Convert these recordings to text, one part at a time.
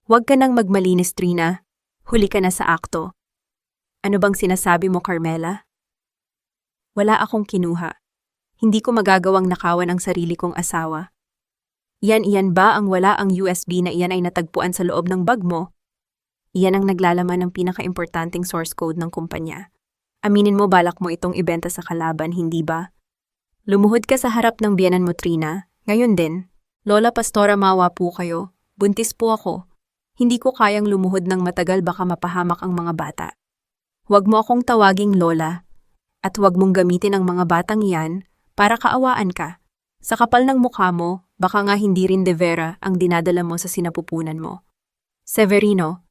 Huwag ka nang magmalinis, Trina. Huli ka na sa akto. Ano bang sinasabi mo, Carmela? Wala akong kinuha. Hindi ko magagawang nakawan ang sarili kong asawa. Iyan ba ang wala ang USB na iyan ay natagpuan sa loob ng bag mo? Iyan ang naglalaman ng pinaka-importanting source code ng kumpanya. Aminin mo balak mo itong ibenta sa kalaban, hindi ba? Lumuhod ka sa harap ng biyenan mo, Trina. Ngayon din. Lola Pastora, mawa po kayo. Buntis po ako. Hindi ko kayang lumuhod ng matagal, baka mapahamak ang mga bata. Huwag mo akong tawaging Lola. At huwag mong gamitin ang mga batang iyan para kaawaan ka. Sa kapal ng mukha mo, baka nga hindi rin de vera ang dinadala mo sa sinapupunan mo. Severino,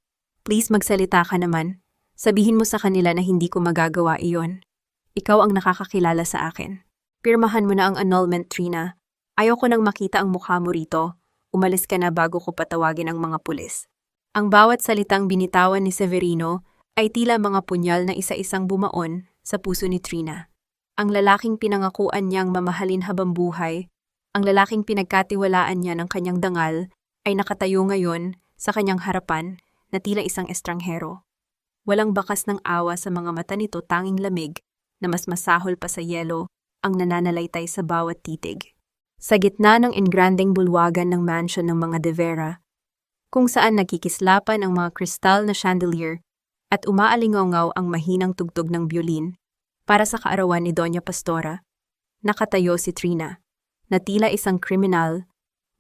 please magsalita ka naman. Sabihin mo sa kanila na hindi ko magagawa iyon. Ikaw ang nakakakilala sa akin. Pirmahan mo na ang annulment, Trina. Ayaw ko nang makita ang mukha mo rito. Umalis ka na bago ko patawagin ang mga pulis. Ang bawat salitang binitawan ni Severino ay tila mga punyal na isa-isang bumaon sa puso ni Trina. Ang lalaking pinangakuan niyang mamahalin habang buhay, ang lalaking pinagkatiwalaan niya ng kanyang dangal, ay nakatayo ngayon sa kanyang harapan na tila isang estranghero. Walang bakas ng awa sa mga mata nito, tanging lamig na mas masahol pa sa yelo ang nananalaytay sa bawat titig. Sa gitna ng engrandeng bulwagan ng mansion ng mga De Vera, kung saan nakikislapan ang mga kristal na chandelier at umaalingaw ang mahinang tugtog ng biolin para sa kaarawan ni Doña Pastora, nakatayo si Trina, na tila isang kriminal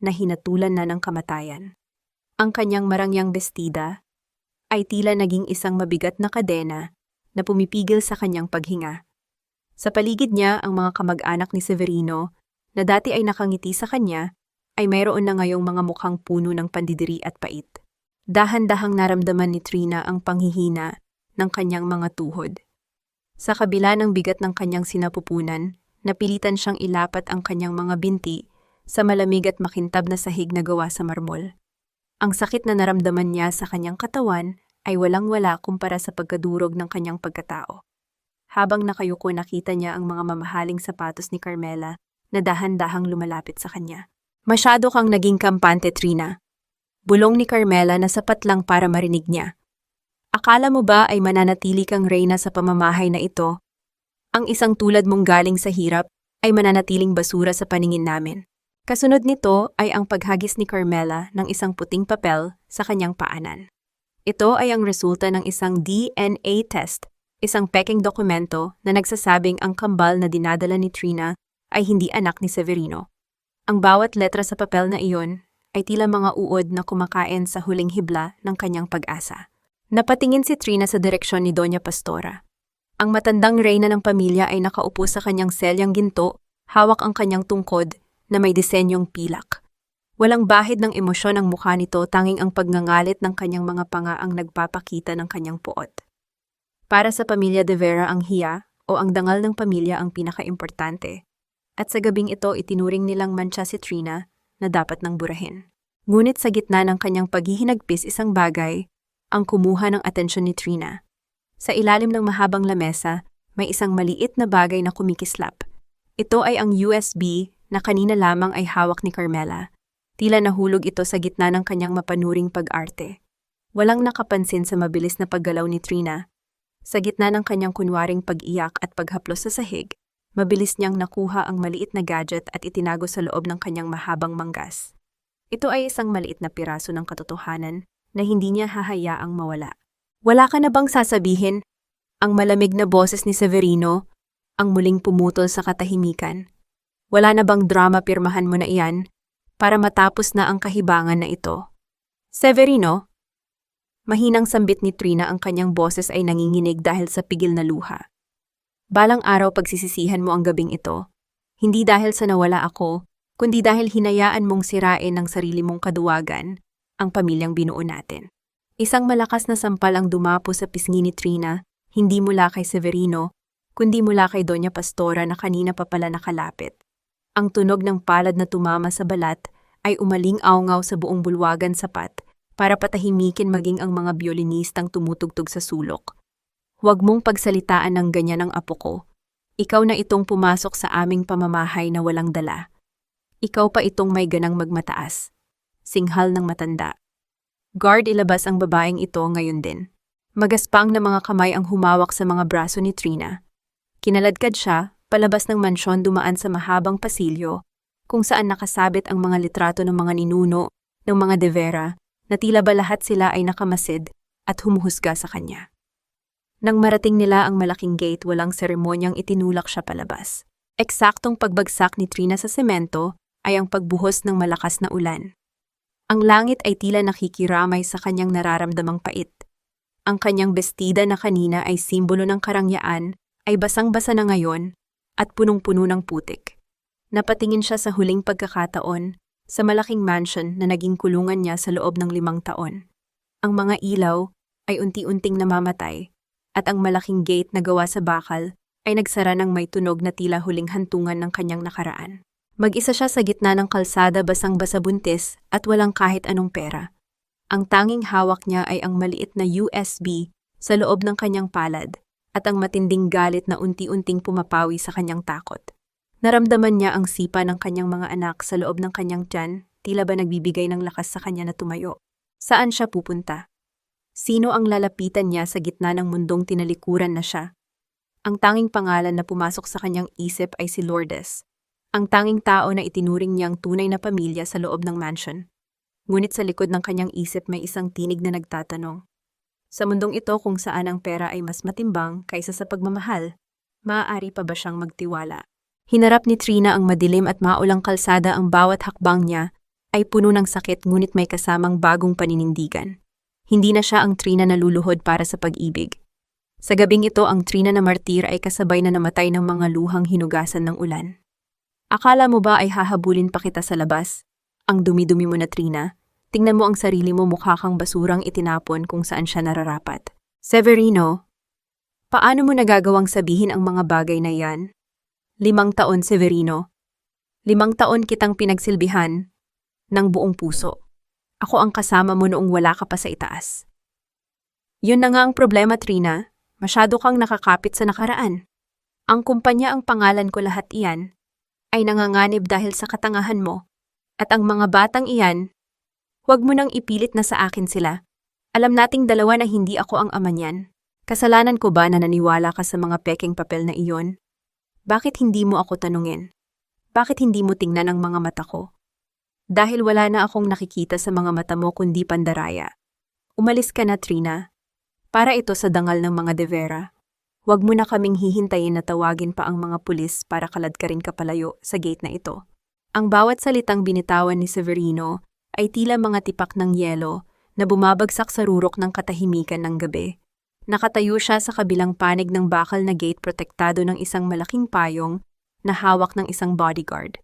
na hinatulan na ng kamatayan. Ang kanyang marangyang bestida ay tila naging isang mabigat na kadena na pumipigil sa kanyang paghinga. Sa paligid niya, ang mga kamag-anak ni Severino na dati ay nakangiti sa kanya ay mayroon na ngayong mga mukhang puno ng pandidiri at pait. Dahan-dahang naramdaman ni Trina ang panghihina ng kanyang mga tuhod. Sa kabila ng bigat ng kanyang sinapupunan, napilitan siyang ilapat ang kanyang mga binti sa malamig at makintab na sahig na gawa sa marmol. Ang sakit na naramdaman niya sa kanyang katawan ay walang-wala kumpara sa pagkadurog ng kanyang pagkatao. Habang nakayuko, nakita niya ang mga mamahaling sapatos ni Carmela na dahan-dahang lumalapit sa kanya. Masyado kang naging kampante, Trina. Bulong ni Carmela na sapat lang para marinig niya. Akala mo ba ay mananatili kang reyna sa pamamahay na ito? Ang isang tulad mong galing sa hirap ay mananatiling basura sa paningin namin. Kasunod nito ay ang paghagis ni Carmela ng isang puting papel sa kanyang paanan. Ito ay ang resulta ng isang DNA test, isang peking dokumento na nagsasabing ang kambal na dinadala ni Trina ay hindi anak ni Severino. Ang bawat letra sa papel na iyon ay tila mga uod na kumakain sa huling hibla ng kanyang pag-asa. Napatingin si Trina sa direksyon ni Doña Pastora. Ang matandang reyna ng pamilya ay nakaupo sa kanyang selyang ginto, hawak ang kanyang tungkod na may disenyong pilak. Walang bahid ng emosyon ang mukha nito, tanging ang pagngangalit ng kanyang mga panga ang nagpapakita ng kanyang puot. Para sa pamilya De Vera, ang hiya o ang dangal ng pamilya ang pinaka-importante. At sa gabing ito, itinuring nilang mantsa si Trina na dapat nang burahin. Ngunit sa gitna ng kanyang paghihinagpis, isang bagay ang kumuha ng atensyon ni Trina. Sa ilalim ng mahabang lamesa, may isang maliit na bagay na kumikislap. Ito ay ang USB na kanina lamang ay hawak ni Carmela. Tila nahulog ito sa gitna ng kanyang mapanuring pag-arte. Walang nakapansin sa mabilis na paggalaw ni Trina. Sa gitna ng kanyang kunwaring pag-iyak at paghaplos sa sahig, mabilis niyang nakuha ang maliit na gadget at itinago sa loob ng kanyang mahabang manggas. Ito ay isang maliit na piraso ng katotohanan na hindi niya hahayaang mawala. Wala ka na bang sasabihin? Ang malamig na boses ni Severino ang muling pumutol sa katahimikan. Wala na bang drama, pirmahan mo na iyan para matapos na ang kahibangan na ito? Severino? Mahinang sambit ni Trina, ang kanyang boses ay nanginginig dahil sa pigil na luha. Balang araw pagsisisihan mo ang gabing ito, hindi dahil sa nawala ako, kundi dahil hinayaan mong sirain ng sarili mong kaduwagan ang pamilyang binuo natin. Isang malakas na sampal ang dumapo sa pisngi ni Trina, hindi mula kay Severino, kundi mula kay Doña Pastora na kanina pa pala nakalapit. Ang tunog ng palad na tumama sa balat ay umaling-awngaw sa buong bulwagan, sapat para patahimikin maging ang mga biolinistang tumutugtog sa sulok. Huwag mong pagsalitaan ng ganyan ang apo ko. Ikaw na itong pumasok sa aming pamamahay na walang dala. Ikaw pa itong may ganang magmataas. Singhal ng matanda. Guard, ilabas ang babaeng ito ngayon din. Magaspang na mga kamay ang humawak sa mga braso ni Trina. Kinaladkad siya, palabas ng mansyon dumaan sa mahabang pasilyo, kung saan nakasabit ang mga litrato ng mga ninuno, ng mga De Vera, na tila ba lahat sila ay nakamasid at humuhusga sa kanya. Nang marating nila ang malaking gate, walang seremonyang itinulak siya palabas. Eksaktong pagbagsak ni Trina sa semento ay ang pagbuhos ng malakas na ulan. Ang langit ay tila nakikiramay sa kanyang nararamdamang pait. Ang kanyang bestida na kanina ay simbolo ng karangyaan ay basang-basa na ngayon at punong-puno ng putik. Napatingin siya sa huling pagkakataon sa malaking mansion na naging kulungan niya sa loob ng 5 taon. Ang mga ilaw ay unti-unting namamatay at ang malaking gate na gawa sa bakal ay nagsara ng may tunog na tila huling hantungan ng kanyang nakaraan. Mag-isa siya sa gitna ng kalsada, basang-basa, buntis at walang kahit anong pera. Ang tanging hawak niya ay ang maliit na USB sa loob ng kanyang palad at ang matinding galit na unti-unting pumapawi sa kanyang takot. Naramdaman niya ang sipa ng kanyang mga anak sa loob ng kanyang tiyan, tila ba nagbibigay ng lakas sa kanya na tumayo. Saan siya pupunta? Sino ang lalapitan niya sa gitna ng mundong tinalikuran na siya? Ang tanging pangalan na pumasok sa kanyang isip ay si Lourdes, ang tanging tao na itinuring niyang tunay na pamilya sa loob ng mansion. Ngunit sa likod ng kanyang isip may isang tinig na nagtatanong. Sa mundong ito kung saan ang pera ay mas matimbang kaysa sa pagmamahal, maaari pa ba siyang magtiwala? Hinarap ni Trina ang madilim at maulang kalsada, ang bawat hakbang niya ay puno ng sakit ngunit may kasamang bagong paninindigan. Hindi na siya ang Trina na luluhod para sa pag-ibig. Sa gabing ito, ang Trina na martir ay kasabay na namatay ng mga luhang hinugasan ng ulan. Akala mo ba ay hahabulin pa kita sa labas? Ang dumi-dumi mo na, Trina. Tingnan mo ang sarili mo, mukha kang basurang itinapon kung saan siya nararapat. Severino, paano mo nagagawang sabihin ang mga bagay na yan? 5 taon, Severino. 5 taon kitang pinagsilbihan ng buong puso. Ako ang kasama mo noong wala ka pa sa itaas. Yun na nga ang problema, Trina. Masyado kang nakakapit sa nakaraan. Ang kumpanya, ang pangalan ko, lahat iyan ay nanganganib dahil sa katangahan mo. At ang mga batang iyan, huwag mo nang ipilit na sa akin sila. Alam nating dalawa na hindi ako ang ama niyan. Kasalanan ko ba na naniwala ka sa mga pekeng papel na iyon? Bakit hindi mo ako tanungin? Bakit hindi mo tingnan ang mga mata ko? Dahil wala na akong nakikita sa mga mata mo kundi pandaraya. Umalis ka na, Trina. Para ito sa dangal ng mga De Vera. Huwag mo na kaming hihintayin na tawagin pa ang mga pulis para kaladkarin ka palayo sa gate na ito. Ang bawat salitang binitawan ni Severino ay tila mga tipak ng yelo na bumabagsak sa rurok ng katahimikan ng gabi. Nakatayo siya sa kabilang panig ng bakal na gate, protektado ng isang malaking payong na hawak ng isang bodyguard.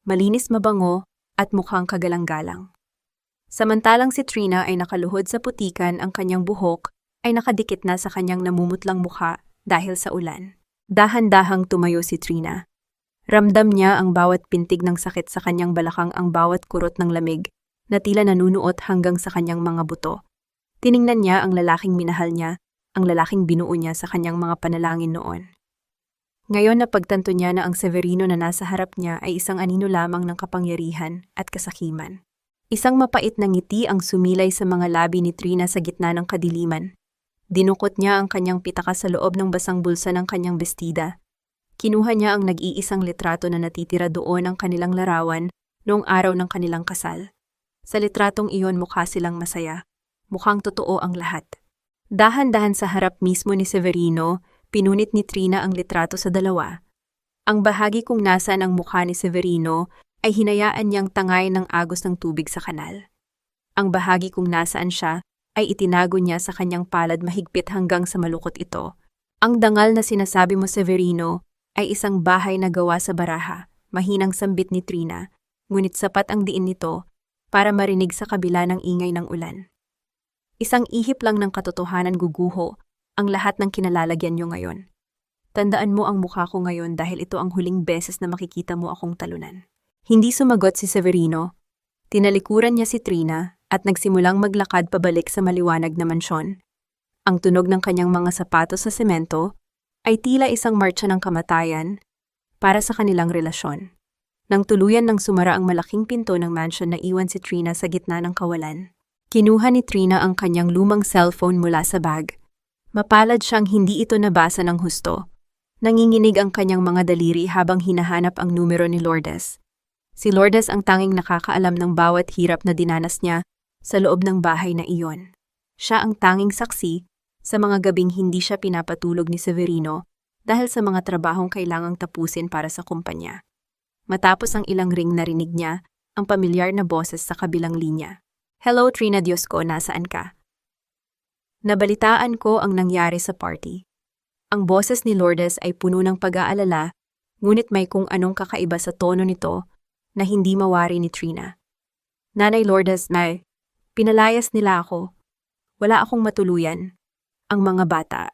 Malinis, mabango at mukhang kagalang-galang. Samantalang si Trina ay nakaluhod sa putikan, ang kanyang buhok ay nakadikit na sa kanyang namumutlang mukha dahil sa ulan. Dahan-dahang tumayo si Trina. Ramdam niya ang bawat pintig ng sakit sa kanyang balakang, ang bawat kurot ng lamig na tila nanunuot hanggang sa kanyang mga buto. Tiningnan niya ang lalaking minahal niya, ang lalaking binuo niya sa kanyang mga panalangin noon. Ngayon napagtanto niya na ang Severino na nasa harap niya ay isang anino lamang ng kapangyarihan at kasakiman. Isang mapait na ngiti ang sumilay sa mga labi ni Trina sa gitna ng kadiliman. Dinukot niya ang kanyang pitaka sa loob ng basang bulsa ng kanyang bestida. Kinuha niya ang nag-iisang litrato na natitira doon, ang kanilang larawan noong araw ng kanilang kasal. Sa litratong iyon mukha silang masaya. Mukhang totoo ang lahat. Dahan-dahan sa harap mismo ni Severino, pinunit ni Trina ang litrato sa dalawa. Ang bahagi kung nasaan ang mukha ni Severino ay hinayaan niyang tangay ng agos ng tubig sa kanal. Ang bahagi kung nasaan siya ay itinago niya sa kanyang palad mahigpit hanggang sa malukot ito. Ang dangal na sinasabi mo, Severino, ay isang bahay na gawa sa baraha, mahinang sambit ni Trina, ngunit sapat ang diin nito para marinig sa kabila ng ingay ng ulan. Isang ihip lang ng katotohanan guguho ang lahat ng kinalalagyan niyo ngayon. Tandaan mo ang mukha ko ngayon dahil ito ang huling beses na makikita mo akong talunan. Hindi sumagot si Severino. Tinalikuran niya si Trina at nagsimulang maglakad pabalik sa maliwanag na mansyon. Ang tunog ng kanyang mga sapatos sa semento ay tila isang marcha ng kamatayan para sa kanilang relasyon. Nang tuluyan ng sumara ang malaking pinto ng mansion, na iwan si Trina sa gitna ng kawalan. Kinuha ni Trina ang kanyang lumang cellphone mula sa bag. Mapalad siyang hindi ito nabasa ng husto. Nanginginig ang kanyang mga daliri habang hinahanap ang numero ni Lourdes. Si Lourdes ang tanging nakakaalam ng bawat hirap na dinanas niya sa loob ng bahay na iyon. Siya ang tanging saksi sa mga gabing hindi siya pinapatulog ni Severino dahil sa mga trabahong kailangang tapusin para sa kumpanya. Matapos ang ilang ring narinig niya ang pamilyar na boses sa kabilang linya. "Hello Trina, Diyos ko, nasaan ka?" "Nabalitaan ko ang nangyari sa party." Ang boses ni Lourdes ay puno ng pag-aalala, ngunit may kung anong kakaiba sa tono nito na hindi mawari ni Trina. "Nanay Lourdes, pinalayas nila ako. Wala akong matuluyan. Ang mga bata.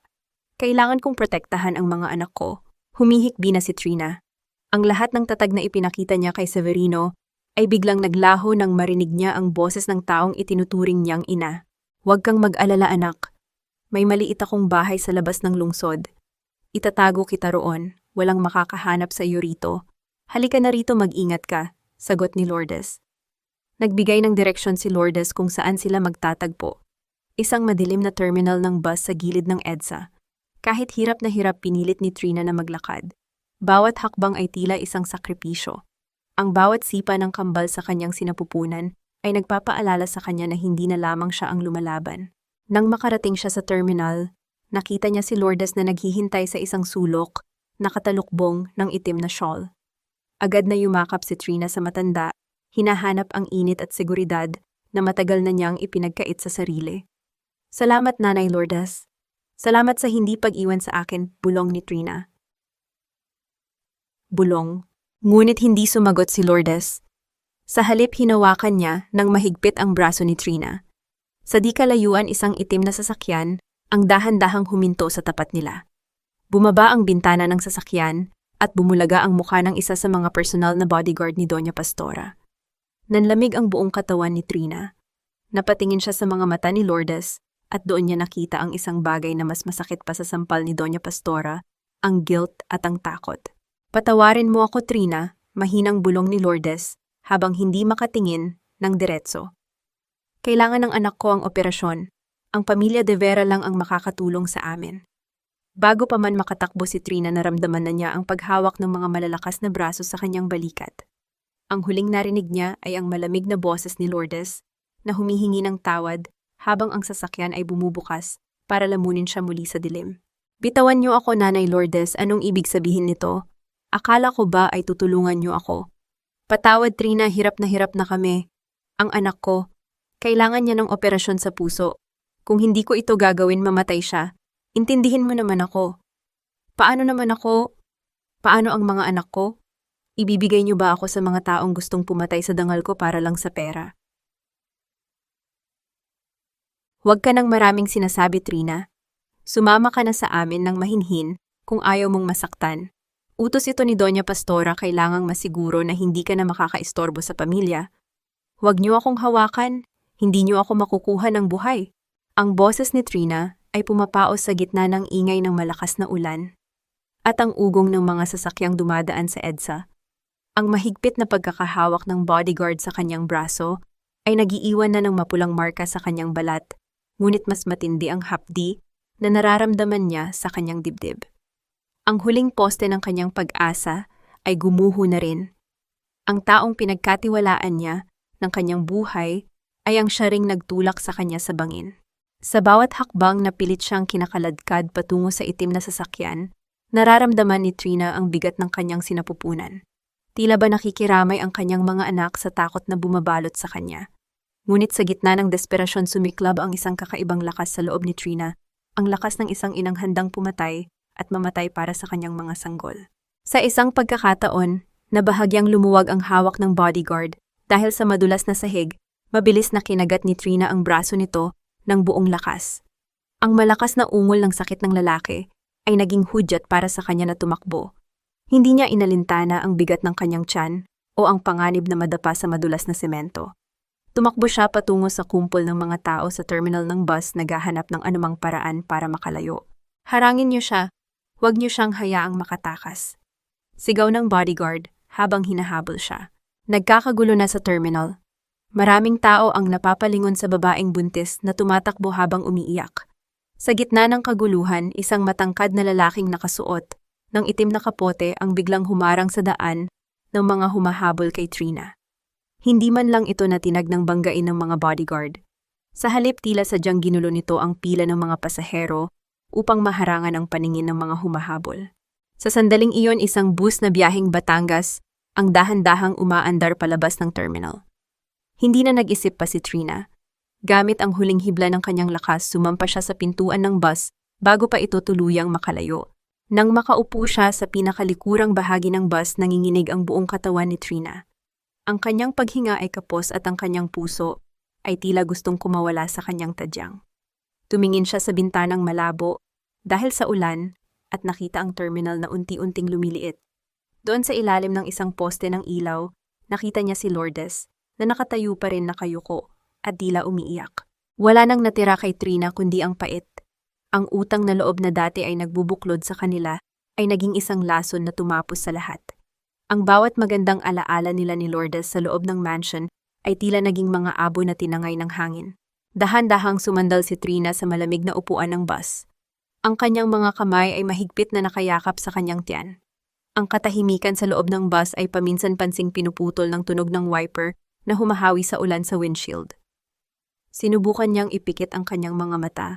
Kailangan kong protektahan ang mga anak ko." Humihikbi na si Trina. Ang lahat ng tatag na ipinakita niya kay Severino ay biglang naglaho nang marinig niya ang boses ng taong itinuturing niyang ina. "Huwag kang mag-alala, anak. May maliit akong bahay sa labas ng lungsod. Itatago kita roon. Walang makakahanap sa iyo rito. Halika na rito, mag-ingat ka," sagot ni Lourdes. Nagbigay ng direksyon si Lourdes kung saan sila magtatagpo. Isang madilim na terminal ng bus sa gilid ng EDSA. Kahit hirap na hirap, pinilit ni Trina na maglakad. Bawat hakbang ay tila isang sakripisyo. Ang bawat sipa ng kambal sa kanyang sinapupunan ay nagpapaalala sa kanya na hindi na lamang siya ang lumalaban. Nang makarating siya sa terminal, nakita niya si Lourdes na naghihintay sa isang sulok, nakatalukbong ng itim na shawl. Agad na yumakap si Trina sa matanda, hinahanap ang init at seguridad na matagal na niyang ipinagkait sa sarili. "Salamat, Nanay Lourdes. Salamat sa hindi pag-iwan sa akin," bulong ni Trina. Bulong. Ngunit hindi sumagot si Lourdes. Sa halip, hinawakan niya ng mahigpit ang braso ni Trina. Sa di kalayuan, isang itim na sasakyan ang dahan-dahang huminto sa tapat nila. Bumaba ang bintana ng sasakyan at bumulaga ang mukha ng isa sa mga personal na bodyguard ni Doña Pastora. Nanlamig ang buong katawan ni Trina. Napatingin siya sa mga mata ni Lourdes at doon niya nakita ang isang bagay na mas masakit pa sa sampal ni Doña Pastora, ang guilt at ang takot. "Patawarin mo ako, Trina," mahinang bulong ni Lourdes habang hindi makatingin ng diretso. "Kailangan ng anak ko ang operasyon. Ang pamilya de Vera lang ang makakatulong sa amin." Bago pa man makatakbo si Trina, naramdaman na niya ang paghawak ng mga malalakas na braso sa kanyang balikat. Ang huling narinig niya ay ang malamig na boses ni Lourdes na humihingi ng tawad habang ang sasakyan ay bumubukas para lamunin siya muli sa dilim. "Bitawan niyo ako, Nanay Lourdes, anong ibig sabihin nito? Akala ko ba ay tutulungan niyo ako? Patawad, Trina, hirap na kami. Ang anak ko, kailangan niya ng operasyon sa puso. Kung hindi ko ito gagawin, mamatay siya. Intindihin mo naman ako. Paano naman ako? Paano ang mga anak ko? Ibibigay niyo ba ako sa mga taong gustong pumatay sa dangal ko para lang sa pera?" "Huwag ka nang maraming sinasabi, Trina. Sumama ka na sa amin ng mahinhin kung ayaw mong masaktan. Utos ito ni Doña Pastora, kailangang masiguro na hindi ka na makakaistorbo sa pamilya. Huwag niyo akong hawakan, hindi niyo ako makukuha ng buhay." Ang boses ni Trina ay pumapaos sa gitna ng ingay ng malakas na ulan at ang ugong ng mga sasakyang dumadaan sa EDSA. Ang mahigpit na pagkakahawak ng bodyguard sa kanyang braso ay nagiiwan na ng mapulang marka sa kanyang balat, ngunit mas matindi ang hapdi na nararamdaman niya sa kanyang dibdib. Ang huling poste ng kanyang pag-asa ay gumuho na rin. Ang taong pinagkatiwalaan niya ng kanyang buhay ay ang siya ring nagtulak sa kanya sa bangin. Sa bawat hakbang na pilit siyang kinakaladkad patungo sa itim na sasakyan, nararamdaman ni Trina ang bigat ng kanyang sinapupunan. Tila ba nakikiramay ang kanyang mga anak sa takot na bumabalot sa kanya. Ngunit sa gitna ng desperasyon, sumiklab ang isang kakaibang lakas sa loob ni Trina, ang lakas ng isang inang handang pumatay at mamatay para sa kanyang mga sanggol. Sa isang pagkakataon, nabahagyang lumuwag ang hawak ng bodyguard dahil sa madulas na sahig, mabilis na kinagat ni Trina ang braso nito ng buong lakas. Ang malakas na ungol ng sakit ng lalaki ay naging hudyat para sa kanya na tumakbo. Hindi niya inalintana ang bigat ng kanyang tiyan o ang panganib na madapa sa madulas na semento. Tumakbo siya patungo sa kumpol ng mga tao sa terminal ng bus, naghahanap ng anumang paraan para makalayo. "Harangin niyo siya, huwag niyo siyang hayaang makatakas," sigaw ng bodyguard habang hinahabol siya. Nagkakagulo na sa terminal. Maraming tao ang napapalingon sa babaeng buntis na tumatakbo habang umiiyak. Sa gitna ng kaguluhan, isang matangkad na lalaking nakasuot ng itim na kapote ang biglang humarang sa daan ng mga humahabol kay Trina. Hindi man lang ito natinag ng banggain ng mga bodyguard. Sa halip tila sadyang ginulo nito ang pila ng mga pasahero upang maharangan ang paningin ng mga humahabol. Sa sandaling iyon, isang bus na biyaheng Batangas ang dahan-dahang umaandar palabas ng terminal. Hindi na nag-isip pa si Trina. Gamit ang huling hibla ng kanyang lakas, sumampa siya sa pintuan ng bus bago pa ito tuluyang makalayo. Nang makaupo siya sa pinakalikurang bahagi ng bus, nanginginig ang buong katawan ni Trina. Ang kanyang paghinga ay kapos at ang kanyang puso ay tila gustong kumawala sa kanyang tadyang. Tumingin siya sa bintanang malabo dahil sa ulan at nakita ang terminal na unti-unting lumiliit. Doon sa ilalim ng isang poste ng ilaw, nakita niya si Lourdes na nakatayo pa rin nakayuko at tila umiiyak. Wala nang natira kay Trina kundi ang pait. Ang utang na loob na dati ay nagbubuklod sa kanila ay naging isang lason na tumapos sa lahat. Ang bawat magandang alaala nila ni Lourdes sa loob ng mansion ay tila naging mga abo na tinangay ng hangin. Dahan-dahang sumandal si Trina sa malamig na upuan ng bus. Ang kanyang mga kamay ay mahigpit na nakayakap sa kanyang tiyan. Ang katahimikan sa loob ng bus ay paminsan-pansing pinuputol ng tunog ng wiper na humahawi sa ulan sa windshield. Sinubukan niyang ipikit ang kanyang mga mata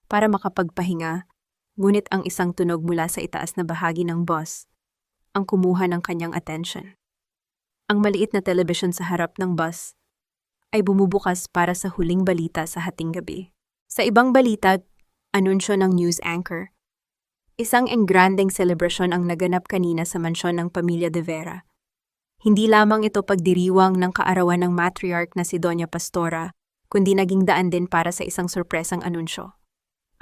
para makapagpahinga, ngunit ang isang tunog mula sa itaas na bahagi ng bus ang kumuha ng kanyang atensyon. Ang maliit na television sa harap ng bus ay bumubukas para sa huling balita sa hating gabi. Sa ibang balita, anunsyo ng news anchor. Isang engrandeng selebrasyon ang naganap kanina sa mansyon ng pamilya De Vera. Hindi lamang ito pagdiriwang ng kaarawan ng matriarch na si Doña Pastora, kundi naging daan din para sa isang sorpresang anunsyo.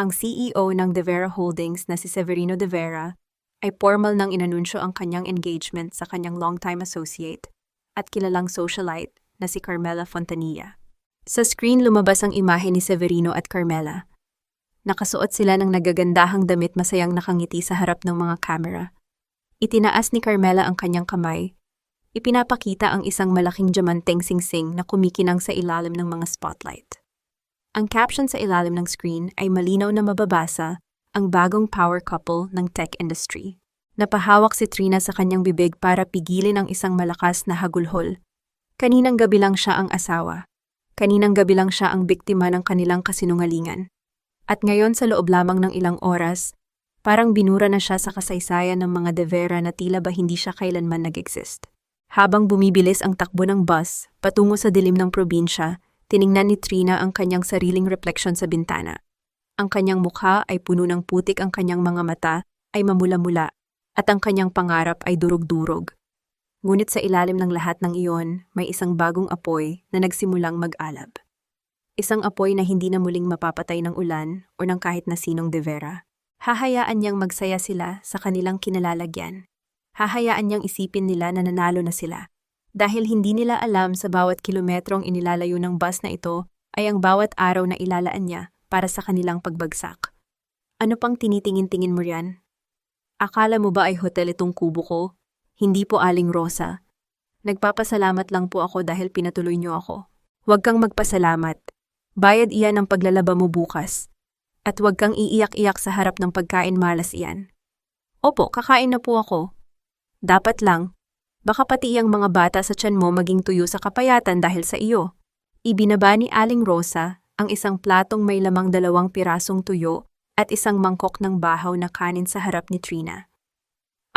Ang CEO ng De Vera Holdings na si Severino De Vera ay formal nang inanunsyo ang kanyang engagement sa kanyang longtime associate at kilalang socialite na si Carmela Fontanilla. Sa screen lumabas ang imahe ni Severino at Carmela. Nakasuot sila ng nagagandahang damit, masayang nakangiti sa harap ng mga kamera. Itinaas ni Carmela ang kanyang kamay. Ipinapakita ang isang malaking diamanteng singsing na kumikinang sa ilalim ng mga spotlight. Ang caption sa ilalim ng screen ay malinaw na mababasa, ang bagong power couple ng tech industry. Napahawak si Trina sa kanyang bibig para pigilin ang isang malakas na hagulhol. Kaninang gabi lang siya ang asawa. Kaninang gabi lang siya ang biktima ng kanilang kasinungalingan. At ngayon sa loob lamang ng ilang oras, parang binura na siya sa kasaysayan ng mga De Vera na tila ba hindi siya kailanman nag-exist. Habang bumibilis ang takbo ng bus patungo sa dilim ng probinsya, tiningnan ni Trina ang kanyang sariling refleksyon sa bintana. Ang kanyang mukha ay puno ng putik, ang kanyang mga mata ay mamula-mula, at ang kanyang pangarap ay durog-durog. Ngunit sa ilalim ng lahat ng iyon, may isang bagong apoy na nagsimulang mag-alab. Isang apoy na hindi na muling mapapatay ng ulan o ng kahit na sinong De Vera. Hahayaan niyang magsaya sila sa kanilang kinalalagyan. Hahayaan niyang isipin nila na nanalo na sila. Dahil hindi nila alam, sa bawat kilometrong inilalayo ng bus na ito ay ang bawat araw na ilalaan niya para sa kanilang pagbagsak. Ano pang tinitingin-tingin mo riyan? Akala mo ba ay hotel itong kubo ko? Hindi po, Aling Rosa. Nagpapasalamat lang po ako dahil pinatuloy niyo ako. Huwag kang magpasalamat. Bayad iyan ng paglalaba mo bukas. At huwag kang iiyak-iyak sa harap ng pagkain, malas iyan. Opo, kakain na po ako. Dapat lang, baka pati iyang mga bata sa tiyan mo maging tuyo sa kapayatan dahil sa iyo. Ibinaba ni Aling Rosa ang isang platong may lamang 2 pirasong tuyo at isang mangkok ng bahaw na kanin sa harap ni Trina.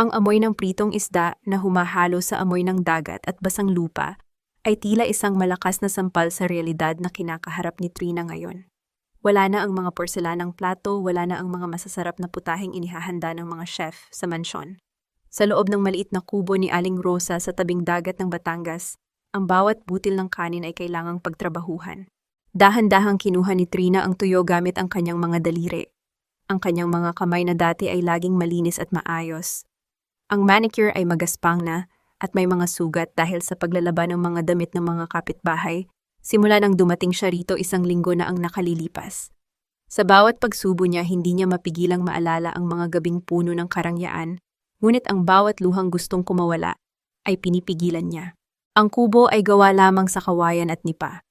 Ang amoy ng pritong isda na humahalo sa amoy ng dagat at basang lupa ay tila isang malakas na sampal sa realidad na kinakaharap ni Trina ngayon. Wala na ang mga porselanang plato, wala na ang mga masasarap na putaheng inihahanda ng mga chef sa mansyon. Sa loob ng maliit na kubo ni Aling Rosa sa tabing dagat ng Batangas, ang bawat butil ng kanin ay kailangang pagtrabahuhan. Dahan-dahang kinuha ni Trina ang tuyo gamit ang kanyang mga daliri. Ang kanyang mga kamay na dati ay laging malinis at maayos. Ang manicure ay magaspang na at may mga sugat dahil sa paglalaban ng mga damit ng mga kapitbahay, simula nang dumating siya rito 1 linggo na ang nakalilipas. Sa bawat pagsubo niya, hindi niya mapigilang maalala ang mga gabing puno ng karangyaan, ngunit ang bawat luhang gustong kumawala ay pinipigilan niya. Ang kubo ay gawa lamang sa kawayan at nipa.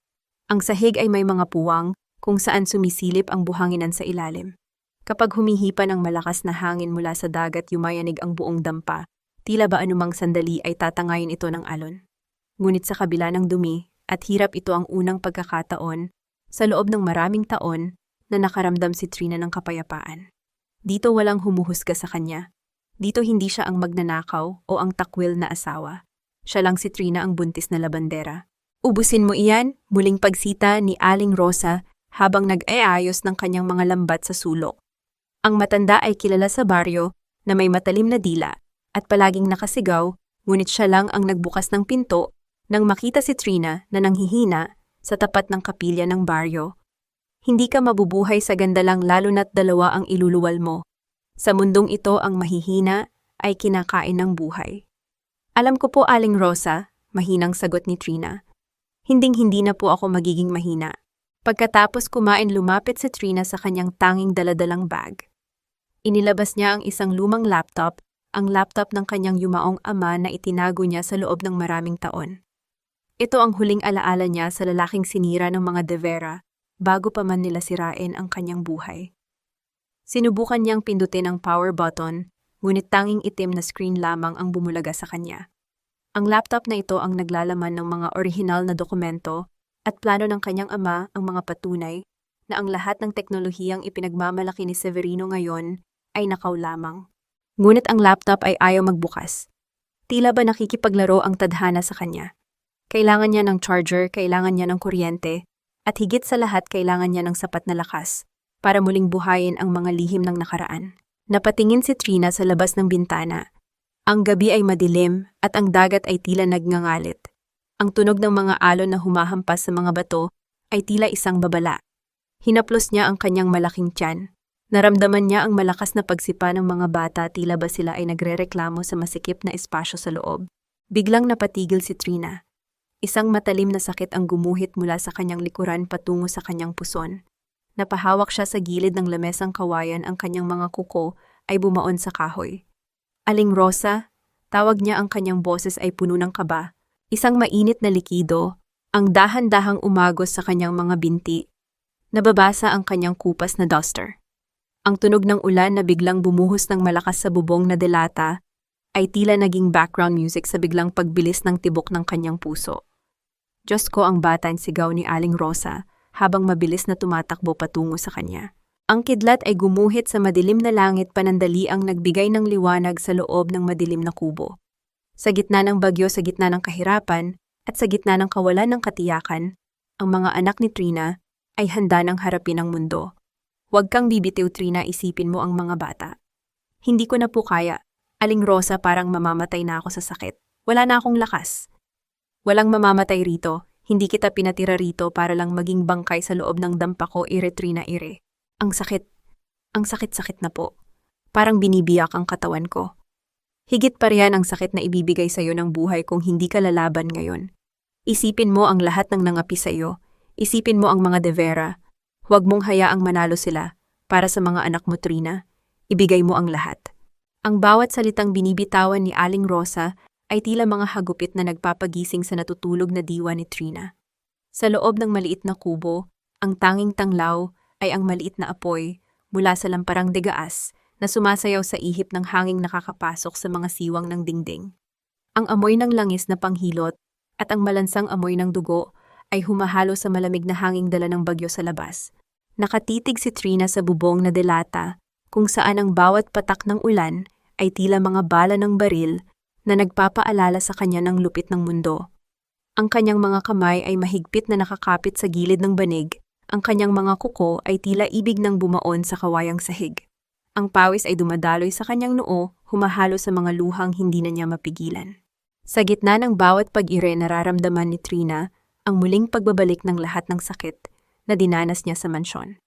Ang sahig ay may mga puwang kung saan sumisilip ang buhanginan sa ilalim. Kapag humihipa ng malakas na hangin mula sa dagat yumayanig ang buong dampa, tila ba anumang sandali ay tatangayin ito ng alon. Ngunit sa kabila ng dumi at hirap ito ang unang pagkakataon sa loob ng maraming taon na nakaramdam si Trina ng kapayapaan. Dito walang humuhusga sa kanya. Dito hindi siya ang magnanakaw o ang takwil na asawa. Siya lang si Trina ang buntis na labandera. Ubusin mo iyan, muling pagsita ni Aling Rosa habang nag-aayos ng kanyang mga lambat sa sulok. Ang matanda ay kilala sa baryo na may matalim na dila at palaging nakasigaw, ngunit siya lang ang nagbukas ng pinto nang makita si Trina na nanghihina sa tapat ng kapilya ng baryo. Hindi ka mabubuhay sa ganda lang lalo na't dalawa ang iluluwal mo. Sa mundong ito ang mahihina ay kinakain ng buhay. Alam ko po, Aling Rosa, mahinang sagot ni Trina. Hinding-hindi na po ako magiging mahina. Pagkatapos kumain lumapit si Trina sa kanyang tanging daladalang bag. Inilabas niya ang isang lumang laptop, ang laptop ng kanyang yumaong ama na itinago niya sa loob ng maraming taon. Ito ang huling alaala niya sa lalaking sinira ng mga De Vera bago pa man nila sirain ang kanyang buhay. Sinubukan niyang pindutin ang power button, ngunit tanging itim na screen lamang ang bumulaga sa kanya. Ang laptop na ito ang naglalaman ng mga orihinal na dokumento at plano ng kanyang ama ang mga patunay na ang lahat ng teknolohiyang ipinagmamalaki ni Severino ngayon ay nakaw lamang. Ngunit ang laptop ay ayaw magbukas. Tila ba nakikipaglaro ang tadhana sa kanya. Kailangan niya ng charger, kailangan niya ng kuryente, at higit sa lahat kailangan niya ng sapat na lakas para muling buhayin ang mga lihim ng nakaraan. Napatingin si Trina sa labas ng bintana. Ang gabi ay madilim at ang dagat ay tila nagngangalit. Ang tunog ng mga alon na humahampas sa mga bato ay tila isang babala. Hinaplos niya ang kanyang malaking tiyan. Naramdaman niya ang malakas na pagsipa ng mga bata, tila ba sila ay nagrereklamo sa masikip na espasyo sa loob. Biglang napatigil si Trina. Isang matalim na sakit ang gumuhit mula sa kanyang likuran patungo sa kanyang puson. Napahawak siya sa gilid ng lamesang kawayan, ang kanyang mga kuko ay bumaon sa kahoy. Aling Rosa, tawag niya, ang kanyang boses ay puno ng kaba. Isang mainit na likido, ang dahan-dahang umagos sa kanyang mga binti. Nababasa ang kanyang kupas na duster. Ang tunog ng ulan na biglang bumuhos ng malakas sa bubong na delata ay tila naging background music sa biglang pagbilis ng tibok ng kanyang puso. Diyos ko, ang bata, sigaw ni Aling Rosa habang mabilis na tumatakbo patungo sa kanya. Ang kidlat ay gumuhit sa madilim na langit, panandali ang nagbigay ng liwanag sa loob ng madilim na kubo. Sa gitna ng bagyo, sa gitna ng kahirapan, at sa gitna ng kawalan ng katiyakan, ang mga anak ni Trina ay handa ng harapin ang mundo. Huwag kang bibitiw, Trina, isipin mo ang mga bata. Hindi ko na po kaya. Aling Rosa, parang mamamatay na ako sa sakit. Wala na akong lakas. Walang mamamatay rito. Hindi kita pinatira rito para lang maging bangkay sa loob ng dampa ko, ire Trina, ire. Ang sakit-sakit na po. Parang binibiyak ang katawan ko. Higit pa riyan ang sakit na ibibigay sa'yo ng buhay kung hindi ka lalaban ngayon. Isipin mo ang lahat ng nangapi sa'yo. Isipin mo ang mga De Vera. Huwag mong hayaang manalo sila. Para sa mga anak mo, Trina, ibigay mo ang lahat. Ang bawat salitang binibitawan ni Aling Rosa ay tila mga hagupit na nagpapagising sa natutulog na diwa ni Trina. Sa loob ng maliit na kubo, ang tanging tanglaw ay ang maliit na apoy mula sa lamparang degaas na sumasayaw sa ihip ng hanging nakakapasok sa mga siwang ng dingding. Ang amoy ng langis na panghilot at ang malansang amoy ng dugo ay humahalo sa malamig na hanging dala ng bagyo sa labas. Nakatitig si Trina sa bubong na delata kung saan ang bawat patak ng ulan ay tila mga bala ng baril na nagpapaalala sa kanya ng lupit ng mundo. Ang kanyang mga kamay ay mahigpit na nakakapit sa gilid ng banig, ang kanyang mga kuko ay tila ibig ng bumaon sa kawayang sahig. Ang pawis ay dumadaloy sa kanyang noo, humahalo sa mga luhang hindi na niya mapigilan. Sa gitna ng bawat pag-ire, nararamdaman ni Trina ang muling pagbabalik ng lahat ng sakit na dinanas niya sa mansyon.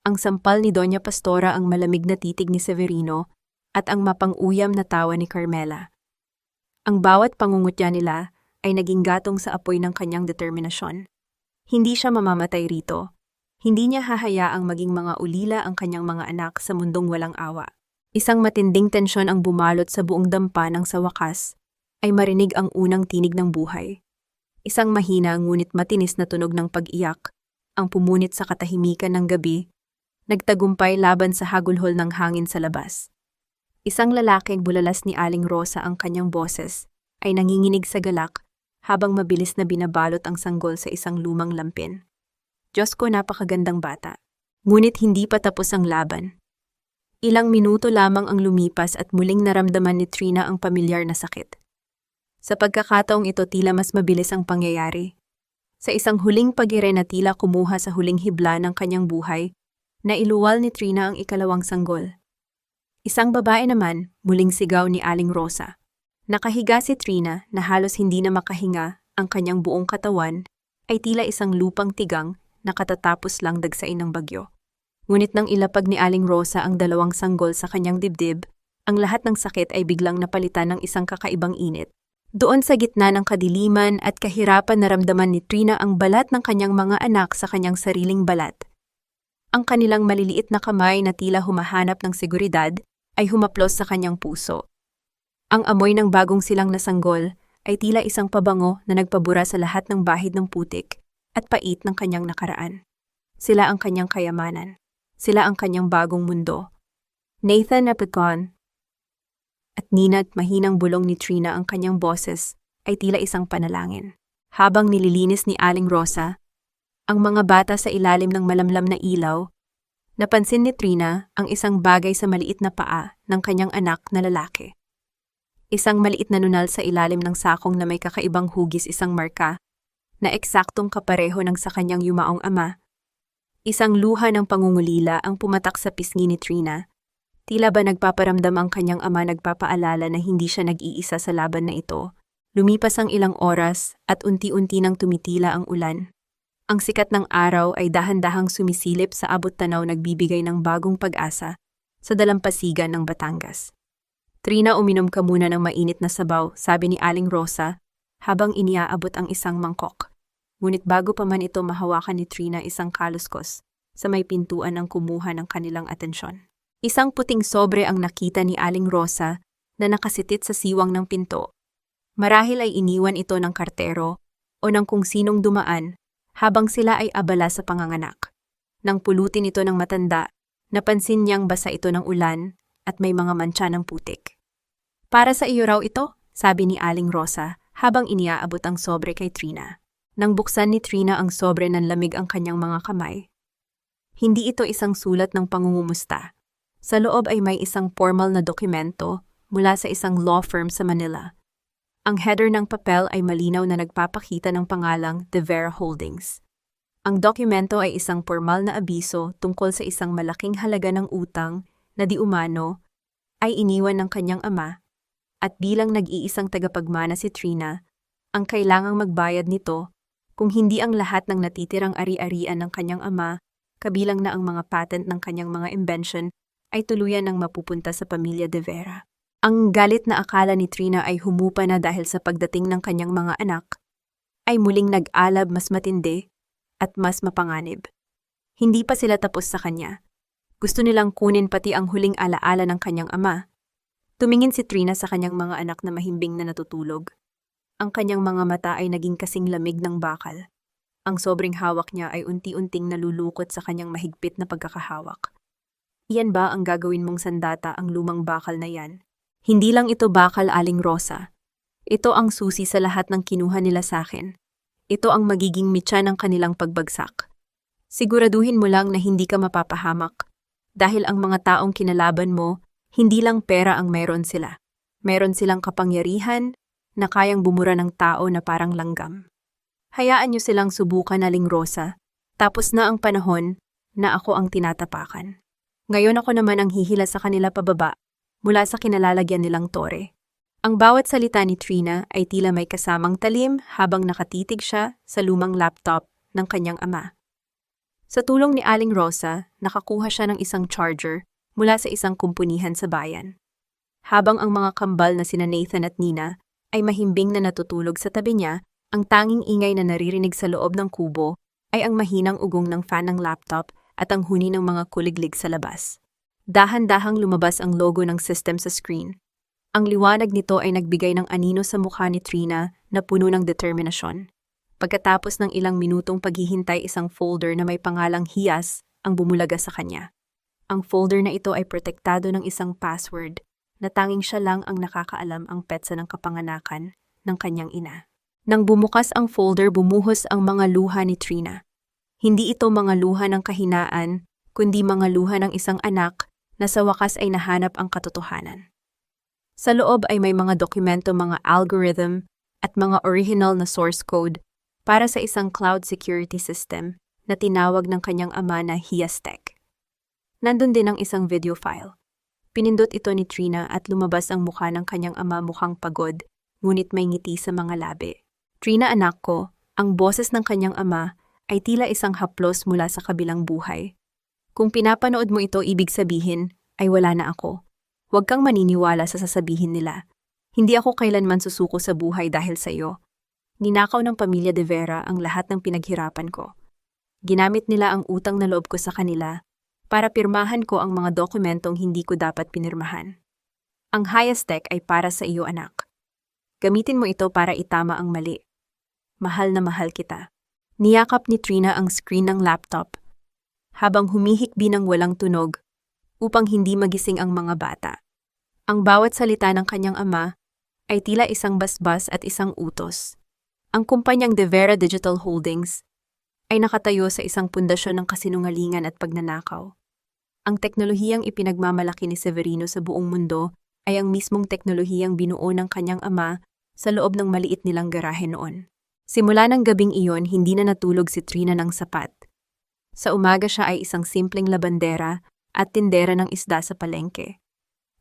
Ang sampal ni Doña Pastora, ang malamig na titig ni Severino, at ang mapang-uyam na tawa ni Carmela. Ang bawat pangungutya nila ay naging gatong sa apoy ng kanyang determinasyon. Hindi siya mamamatay rito. Hindi niya hahayaang maging mga ulila ang kanyang mga anak sa mundong walang awa. Isang matinding tensyon ang bumalot sa buong dampa nang sa wakas ay marinig ang unang tinig ng buhay. Isang mahina ngunit matinis na tunog ng pag-iyak, ang pumunit sa katahimikan ng gabi, nagtagumpay laban sa hagulhol ng hangin sa labas. Isang lalaking bulalas ni Aling Rosa ang kanyang boses ay nanginginig sa galak habang mabilis na binabalot ang sanggol sa isang lumang lampin. Diyos ko, napakagandang bata. Ngunit hindi pa tapos ang laban. Ilang minuto lamang ang lumipas at muling naramdaman ni Trina ang pamilyar na sakit. Sa pagkakataong ito, tila mas mabilis ang pangyayari. Sa isang huling pag-ire na tila kumuha sa huling hibla ng kanyang buhay, nailuwal ni Trina ang ikalawang sanggol. Isang babae naman, muling sigaw ni Aling Rosa. Nakahiga si Trina na halos hindi na makahinga, ang kanyang buong katawan ay tila isang lupang tigang na katatapos lang dagsain ng bagyo. Ngunit nang ilapag ni Aling Rosa ang dalawang sanggol sa kanyang dibdib, ang lahat ng sakit ay biglang napalitan ng isang kakaibang init. Doon sa gitna ng kadiliman at kahirapan, naramdaman ni Trina ang balat ng kanyang mga anak sa kanyang sariling balat. Ang kanilang maliliit na kamay na tila humahanap ng seguridad ay humaplos sa kanyang puso. Ang amoy ng bagong silang na sanggol ay tila isang pabango na nagpabura sa lahat ng bahid ng putik at pait ng kanyang nakaraan. Sila ang kanyang kayamanan. Sila ang kanyang bagong mundo. Nathan Apicon at Nina, at mahinang bulong ni Trina ang kanyang boses ay tila isang panalangin. Habang nililinis ni Aling Rosa ang mga bata sa ilalim ng malamlam na ilaw, napansin ni Trina ang isang bagay sa maliit na paa ng kanyang anak na lalaki. Isang maliit na nunal sa ilalim ng sakong na may kakaibang hugis, isang marka na eksaktong kapareho ng sa kanyang yumaong ama. Isang luha ng pangungulila ang pumatak sa pisngi ni Trina. Tila ba nagpaparamdam ang kanyang ama, nagpapaalala na hindi siya nag-iisa sa laban na ito. Lumipas ang ilang oras at unti-unti nang tumitila ang ulan. Ang sikat ng araw ay dahan-dahang sumisilip sa abot-tanaw, nagbibigay ng bagong pag-asa sa dalampasigan ng Batangas. Trina, uminom ka muna ng mainit na sabaw, sabi ni Aling Rosa habang iniaabot ang isang mangkok. Ngunit bago pa man ito mahawakan ni Trina, isang kaluskos sa may pintuan ang kumuha ng kanilang atensyon. Isang puting sobre ang nakita ni Aling Rosa na nakasitit sa siwang ng pinto. Marahil ay iniwan ito ng kartero o ng kung sinong dumaan habang sila ay abala sa panganganak. Nang pulutin ito ng matanda, napansin niyang basa ito ng ulan at may mga mantsa ng putik. Para sa iyo raw ito, sabi ni Aling Rosa habang iniaabot ang sobre kay Trina. Nang buksan ni Trina ang sobre, nanlamig ang kanyang mga kamay. Hindi ito isang sulat ng pangungumusta. Sa loob ay may isang formal na dokumento mula sa isang law firm sa Manila. Ang header ng papel ay malinaw na nagpapakita ng pangalang De Vera Holdings. Ang dokumento ay isang formal na abiso tungkol sa isang malaking halaga ng utang na di umano ay iniwan ng kanyang ama, at bilang nag-iisang tagapagmana si Trina, ang kailangang magbayad nito kung hindi ang lahat ng natitirang ari-arian ng kanyang ama, kabilang na ang mga patent ng kanyang mga invention, ay tuluyan ng mapupunta sa pamilya De Vera. Ang galit na akala ni Trina ay humupa na dahil sa pagdating ng kanyang mga anak, ay muling nag-alab mas matindi at mas mapanganib. Hindi pa sila tapos sa kanya. Gusto nilang kunin pati ang huling alaala ng kanyang ama. Tumingin si Trina sa kanyang mga anak na mahimbing na natutulog. Ang kanyang mga mata ay naging kasing lamig ng bakal. Ang sobrang hawak niya ay unti-unting nalulukot sa kanyang mahigpit na pagkakahawak. Iyan ba ang gagawin mong sandata, ang lumang bakal na yan? Hindi lang ito bakal, Aling Rosa. Ito ang susi sa lahat ng kinuha nila sa akin. Ito ang magiging mitya ng kanilang pagbagsak. Siguraduhin mo lang na hindi ka mapapahamak. Dahil ang mga taong kinalaban mo, hindi lang pera ang meron sila. Meron silang kapangyarihan na kayang bumura ng tao na parang langgam. Hayaan niyo silang subukan, Aling Rosa. Tapos na ang panahon na ako ang tinatapakan. Ngayon ako naman ang hihila sa kanila pababa mula sa kinalalagyan nilang tore. Ang bawat salita ni Trina ay tila may kasamang talim habang nakatitig siya sa lumang laptop ng kanyang ama. Sa tulong ni Aling Rosa, nakakuha siya ng isang charger mula sa isang kumpunihan sa bayan. Habang ang mga kambal na sina Nathan at Nina ay mahimbing na natutulog sa tabi niya, ang tanging ingay na naririnig sa loob ng kubo ay ang mahinang ugong ng fan ng laptop at ang huni ng mga kuliglig sa labas. Dahan-dahang lumabas ang logo ng system sa screen. Ang liwanag nito ay nagbigay ng anino sa mukha ni Trina na puno ng determinasyon. Pagkatapos ng ilang minutong paghihintay, isang folder na may pangalang Hiyas ang bumulaga sa kanya. Ang folder na ito ay protektado ng isang password na tanging siya lang ang nakakaalam ang petsa ng kapanganakan ng kanyang ina. Nang bumukas ang folder, bumuhos ang mga luha ni Trina. Hindi ito mga luha ng kahinaan, kundi mga luha ng isang anak na sa wakas ay nahanap ang katotohanan. Sa loob ay may mga dokumento, mga algorithm, at mga original na source code para sa isang cloud security system na tinawag ng kanyang ama na Hiyas Tech. Nandun din ang isang video file. Pinindot ito ni Trina at lumabas ang mukha ng kanyang ama, mukhang pagod, ngunit may ngiti sa mga labi. Trina, anak ko, ang boses ng kanyang ama ay tila isang haplos mula sa kabilang buhay. Kung pinapanood mo ito, ibig sabihin ay wala na ako. Huwag kang maniniwala sa sasabihin nila. Hindi ako kailanman susuko sa buhay dahil sa iyo. Ninakaw ng pamilya De Vera ang lahat ng pinaghirapan ko. Ginamit nila ang utang na loob ko sa kanila para pirmahan ko ang mga dokumentong hindi ko dapat pinirmahan. Ang Hiyas Tech ay para sa iyo, anak. Gamitin mo ito para itama ang mali. Mahal na mahal kita. Niyakap ni Trina ang screen ng laptop habang humihikbi ng walang tunog upang hindi magising ang mga bata. Ang bawat salita ng kanyang ama ay tila isang basbas at isang utos. Ang kumpanyang De Vera Digital Holdings ay nakatayo sa isang pundasyon ng kasinungalingan at pagnanakaw. Ang teknolohiyang ipinagmamalaki ni Severino sa buong mundo ay ang mismong teknolohiyang binuo ng kanyang ama sa loob ng maliit nilang garahe noon. Simula ng gabing iyon, hindi na natulog si Trina ng sapat. Sa umaga siya ay isang simpleng labandera at tindera ng isda sa palengke.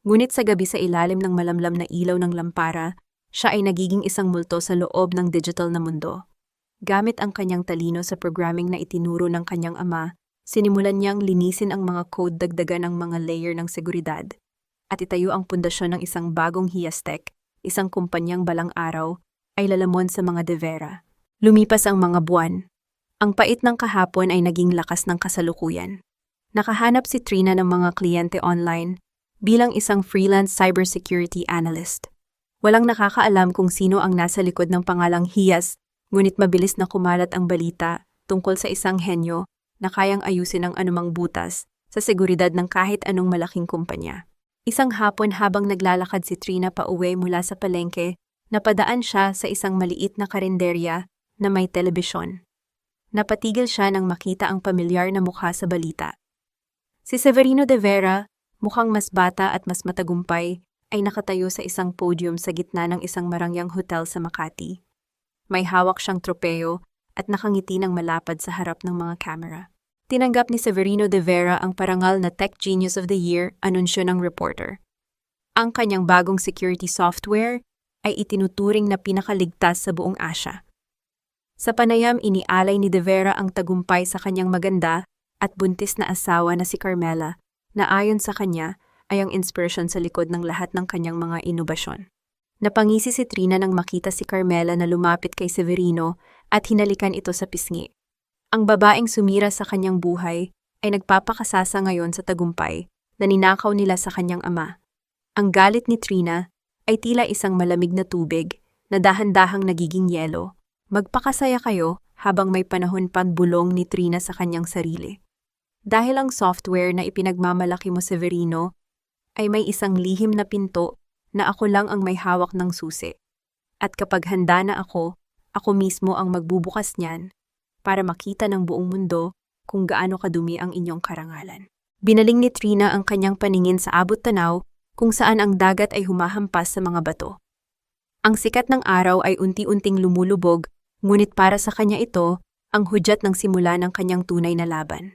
Ngunit sa gabi, sa ilalim ng malamlam na ilaw ng lampara, siya ay nagiging isang multo sa loob ng digital na mundo. Gamit ang kanyang talino sa programming na itinuro ng kanyang ama, sinimulan niyang linisin ang mga code, dagdagan ng mga layer ng seguridad, at itayo ang pundasyon ng isang bagong Hiyas Tech, isang kumpanyang balang araw ay lalamon sa mga De Vera. Lumipas ang mga buwan. Ang pait ng kahapon ay naging lakas ng kasalukuyan. Nakahanap si Trina ng mga kliyente online bilang isang freelance cybersecurity analyst. Walang nakakaalam kung sino ang nasa likod ng pangalang Hiyas, ngunit mabilis na kumalat ang balita tungkol sa isang henyo na kayang ayusin ang anumang butas sa seguridad ng kahit anong malaking kumpanya. Isang hapon, habang naglalakad si Trina pauwi mula sa palengke, napadaan siya sa isang maliit na karinderya na may telebisyon. Napatigil siya nang makita ang pamilyar na mukha sa balita. Si Severino De Vera, mukhang mas bata at mas matagumpay, ay nakatayo sa isang podium sa gitna ng isang marangyang hotel sa Makati. May hawak siyang tropeo at nakangiti ng malapad sa harap ng mga kamera. Tinanggap ni Severino De Vera ang parangal na Tech Genius of the Year, anunsyo ng reporter. Ang kanyang bagong security software ay itinuturing na pinakaligtas sa buong Asia. Sa panayam, inialay ni De Vera ang tagumpay sa kanyang maganda at buntis na asawa na si Carmela, na ayon sa kanya ay ang inspirasyon sa likod ng lahat ng kanyang mga inobasyon. Napangisi si Trina nang makita si Carmela na lumapit kay Severino at hinalikan ito sa pisngi. Ang babaeng sumira sa kanyang buhay ay nagpapakasasa ngayon sa tagumpay na ninakaw nila sa kanyang ama. Ang galit ni Trina ay tila isang malamig na tubig na dahan-dahang nagiging yelo. Magpakasaya kayo habang may panahon pa, bulong ni Trina sa kanyang sarili. Dahil ang software na ipinagmamalaki mo, Severino, ay may isang lihim na pinto na ako lang ang may hawak ng susi. At kapag handa na ako mismo ang magbubukas niyan para makita ng buong mundo kung gaano kadumi ang inyong karangalan. Binaling ni Trina ang kanyang paningin sa abot tanaw kung saan ang dagat ay humahampas sa mga bato. Ang sikat ng araw ay unti-unting lumulubog, ngunit para sa kanya ito ang hudyat ng simula ng kanyang tunay na laban.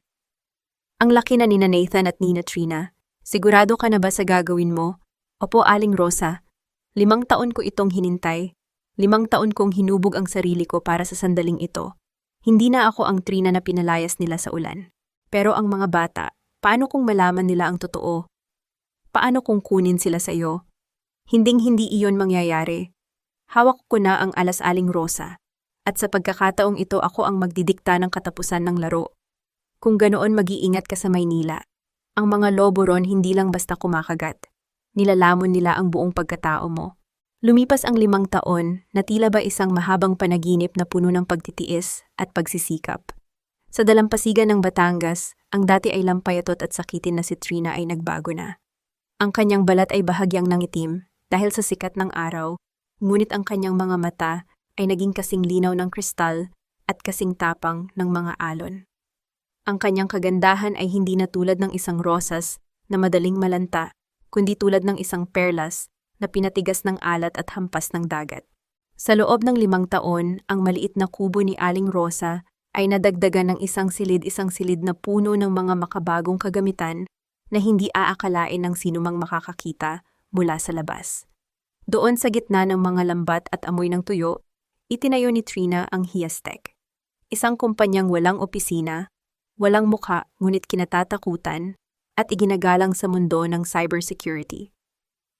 Ang laki na nina Nathan at nina Trina. Sigurado ka na ba sa gagawin mo? Opo, Aling Rosa. 5 taon ko itong hinintay. 5 taon kong hinubog ang sarili ko para sa sandaling ito. Hindi na ako ang Trina na pinalayas nila sa ulan. Pero ang mga bata, paano kung malaman nila ang totoo? Paano kung kunin sila sa iyo? Hinding-hindi iyon mangyayari. Hawak ko na ang alas, Aling Rosa. At sa pagkakataong ito, ako ang magdidikta ng katapusan ng laro. Kung ganoon, mag-iingat ka sa Maynila. Ang mga lobo ron hindi lang basta kumakagat. Nilalamon nila ang buong pagkatao mo. Lumipas ang 5 taon na tila ba isang mahabang panaginip na puno ng pagtitiis at pagsisikap. Sa dalampasigan ng Batangas, ang dati ay lampayatot at sakitin na si Trina ay nagbago na. Ang kanyang balat ay bahagyang nangitim dahil sa sikat ng araw, ngunit ang kanyang mga mata ay naging kasing linaw ng kristal at kasing tapang ng mga alon. Ang kanyang kagandahan ay hindi na tulad ng isang rosas na madaling malanta, kundi tulad ng isang perlas na pinatigas ng alat at hampas ng dagat. Sa loob ng 5 taon, ang maliit na kubo ni Aling Rosa ay nadagdagan ng isang silid na puno ng mga makabagong kagamitan na hindi aakalain ng sinumang makakakita mula sa labas. Doon sa gitna ng mga lambat at amoy ng tuyo, itinayo ni Trina ang Hiastech. Isang kumpanyang walang opisina, walang mukha ngunit kinatatakutan at iginagalang sa mundo ng cybersecurity.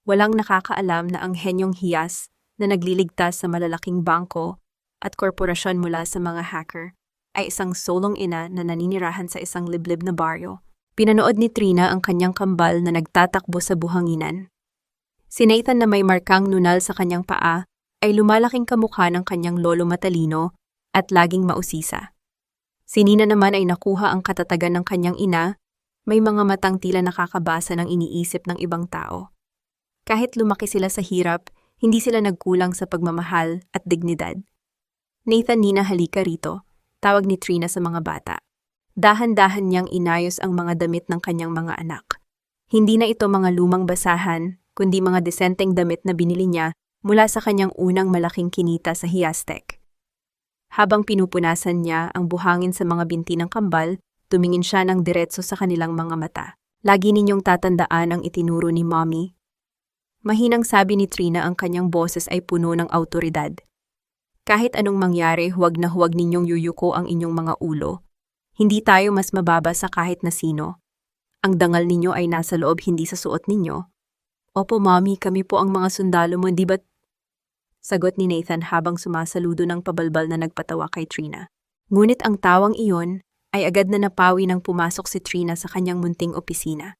Walang nakakaalam na ang henyong hiyas na nagliligtas sa malalaking bangko at korporasyon mula sa mga hacker ay isang solong ina na naninirahan sa isang liblib na baryo. Pinanood ni Trina ang kanyang kambal na nagtatakbo sa buhanginan. Si Nathan na may markang nunal sa kanyang paa ay lumalaking kamukha ng kanyang lolo matalino at laging mausisa. Si Nina naman ay nakuha ang katatagan ng kanyang ina, may mga matang tila nakakabasa ng iniisip ng ibang tao. Kahit lumaki sila sa hirap, hindi sila nagkulang sa pagmamahal at dignidad. Nathan, Nina, halika rito, tawag ni Trina sa mga bata. Dahan-dahan niyang inayos ang mga damit ng kanyang mga anak. Hindi na ito mga lumang basahan, kundi mga desenteng damit na binili niya mula sa kanyang unang malaking kinita sa Hiastech. Habang pinupunasan niya ang buhangin sa mga binti ng kambal, tumingin siya ng diretso sa kanilang mga mata. Lagi ninyong tatandaan ang itinuro ni Mommy. Mahinang sabi ni Trina, ang kanyang boses ay puno ng awtoridad. Kahit anong mangyari, huwag na huwag ninyong yuyuko ang inyong mga ulo. Hindi tayo mas mababa sa kahit na sino. Ang dangal ninyo ay nasa loob, hindi sa suot ninyo. Opo, Mommy, kami po ang mga sundalo mo, di ba't? Sagot ni Nathan habang sumasaludo ng pabalbal na nagpatawa kay Trina. Ngunit ang tawang iyon ay agad na napawi nang pumasok si Trina sa kanyang munting opisina.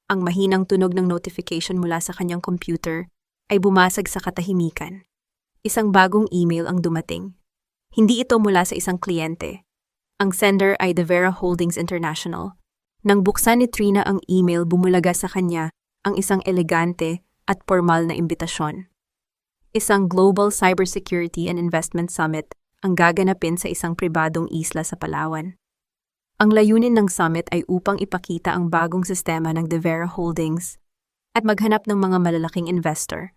Ang mahinang tunog ng notification mula sa kanyang computer ay bumasag sa katahimikan. Isang bagong email ang dumating. Hindi ito mula sa isang kliyente. Ang sender ay Devera Holdings International. Nang buksan ni Trina ang email, bumulaga sa kanya ang isang elegante at formal na imbitasyon. Isang Global Cybersecurity and Investment Summit ang gaganapin sa isang pribadong isla sa Palawan. Ang layunin ng summit ay upang ipakita ang bagong sistema ng Devera Holdings at maghanap ng mga malalaking investor.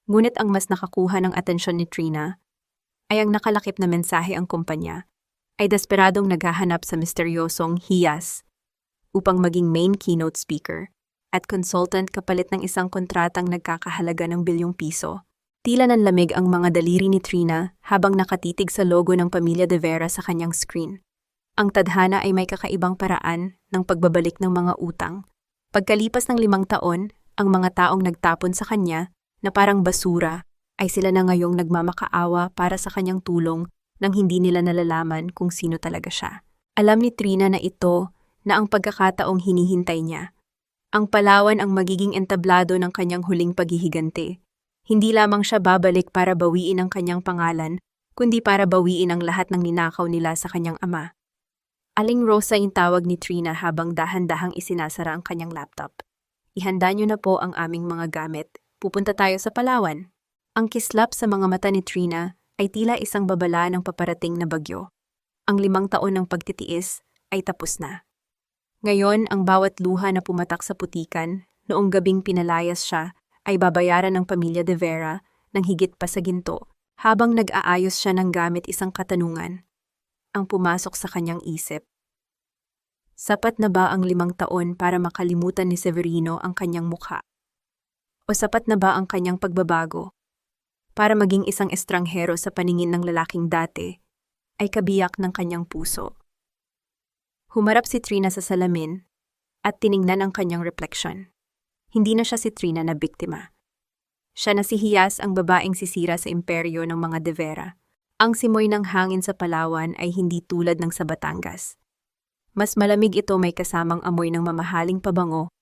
Ngunit ang mas nakakuha ng atensyon ni Trina ay ang nakalakip na mensahe. Ang kumpanya ay desperadong naghahanap sa misteryosong Hiyas upang maging main keynote speaker at consultant kapalit ng isang kontratang nagkakahalaga ng bilyong piso. Tila nanlamig ang mga daliri ni Trina habang nakatitig sa logo ng pamilya Devera sa kanyang screen. Ang tadhana ay may kakaibang paraan ng pagbabalik ng mga utang. Pagkalipas ng 5 taon, ang mga taong nagtapon sa kanya na parang basura ay sila na ngayong nagmamakaawa para sa kanyang tulong nang hindi nila nalalaman kung sino talaga siya. Alam ni Trina na ito na ang pagkakataong hinihintay niya. Ang Palawan ang magiging entablado ng kanyang huling paghihiganti. Hindi lamang siya babalik para bawiin ang kanyang pangalan, kundi para bawiin ang lahat ng ninakaw nila sa kanyang ama. Aling Rosa, yung tawag ni Trina habang dahan-dahang isinasara ang kanyang laptop. Ihanda niyo na po ang aming mga gamit. Pupunta tayo sa Palawan. Ang kislap sa mga mata ni Trina ay tila isang babala ng paparating na bagyo. Ang 5 taon ng pagtitiis ay tapos na. Ngayon, ang bawat luha na pumatak sa putikan, noong gabing pinalayas siya, ay babayaran ng pamilya Devera ng higit pa sa ginto, habang nag-aayos siya ng gamit. Isang katanungan ang pumasok sa kanyang isip. Sapat na ba ang 5 taon para makalimutan ni Severino ang kanyang mukha? O sapat na ba ang kanyang pagbabago para maging isang estranghero sa paningin ng lalaking dati ay kabiyak ng kanyang puso? Humarap si Trina sa salamin at tiningnan ang kanyang refleksyon. Hindi na siya si Trina na biktima. Siya na si Hiyas, ang babaeng sisira sa imperyo ng mga Devera. Ang simoy ng hangin sa Palawan ay hindi tulad ng sa Batangas. Mas malamig ito, may kasamang amoy ng mamahaling pabango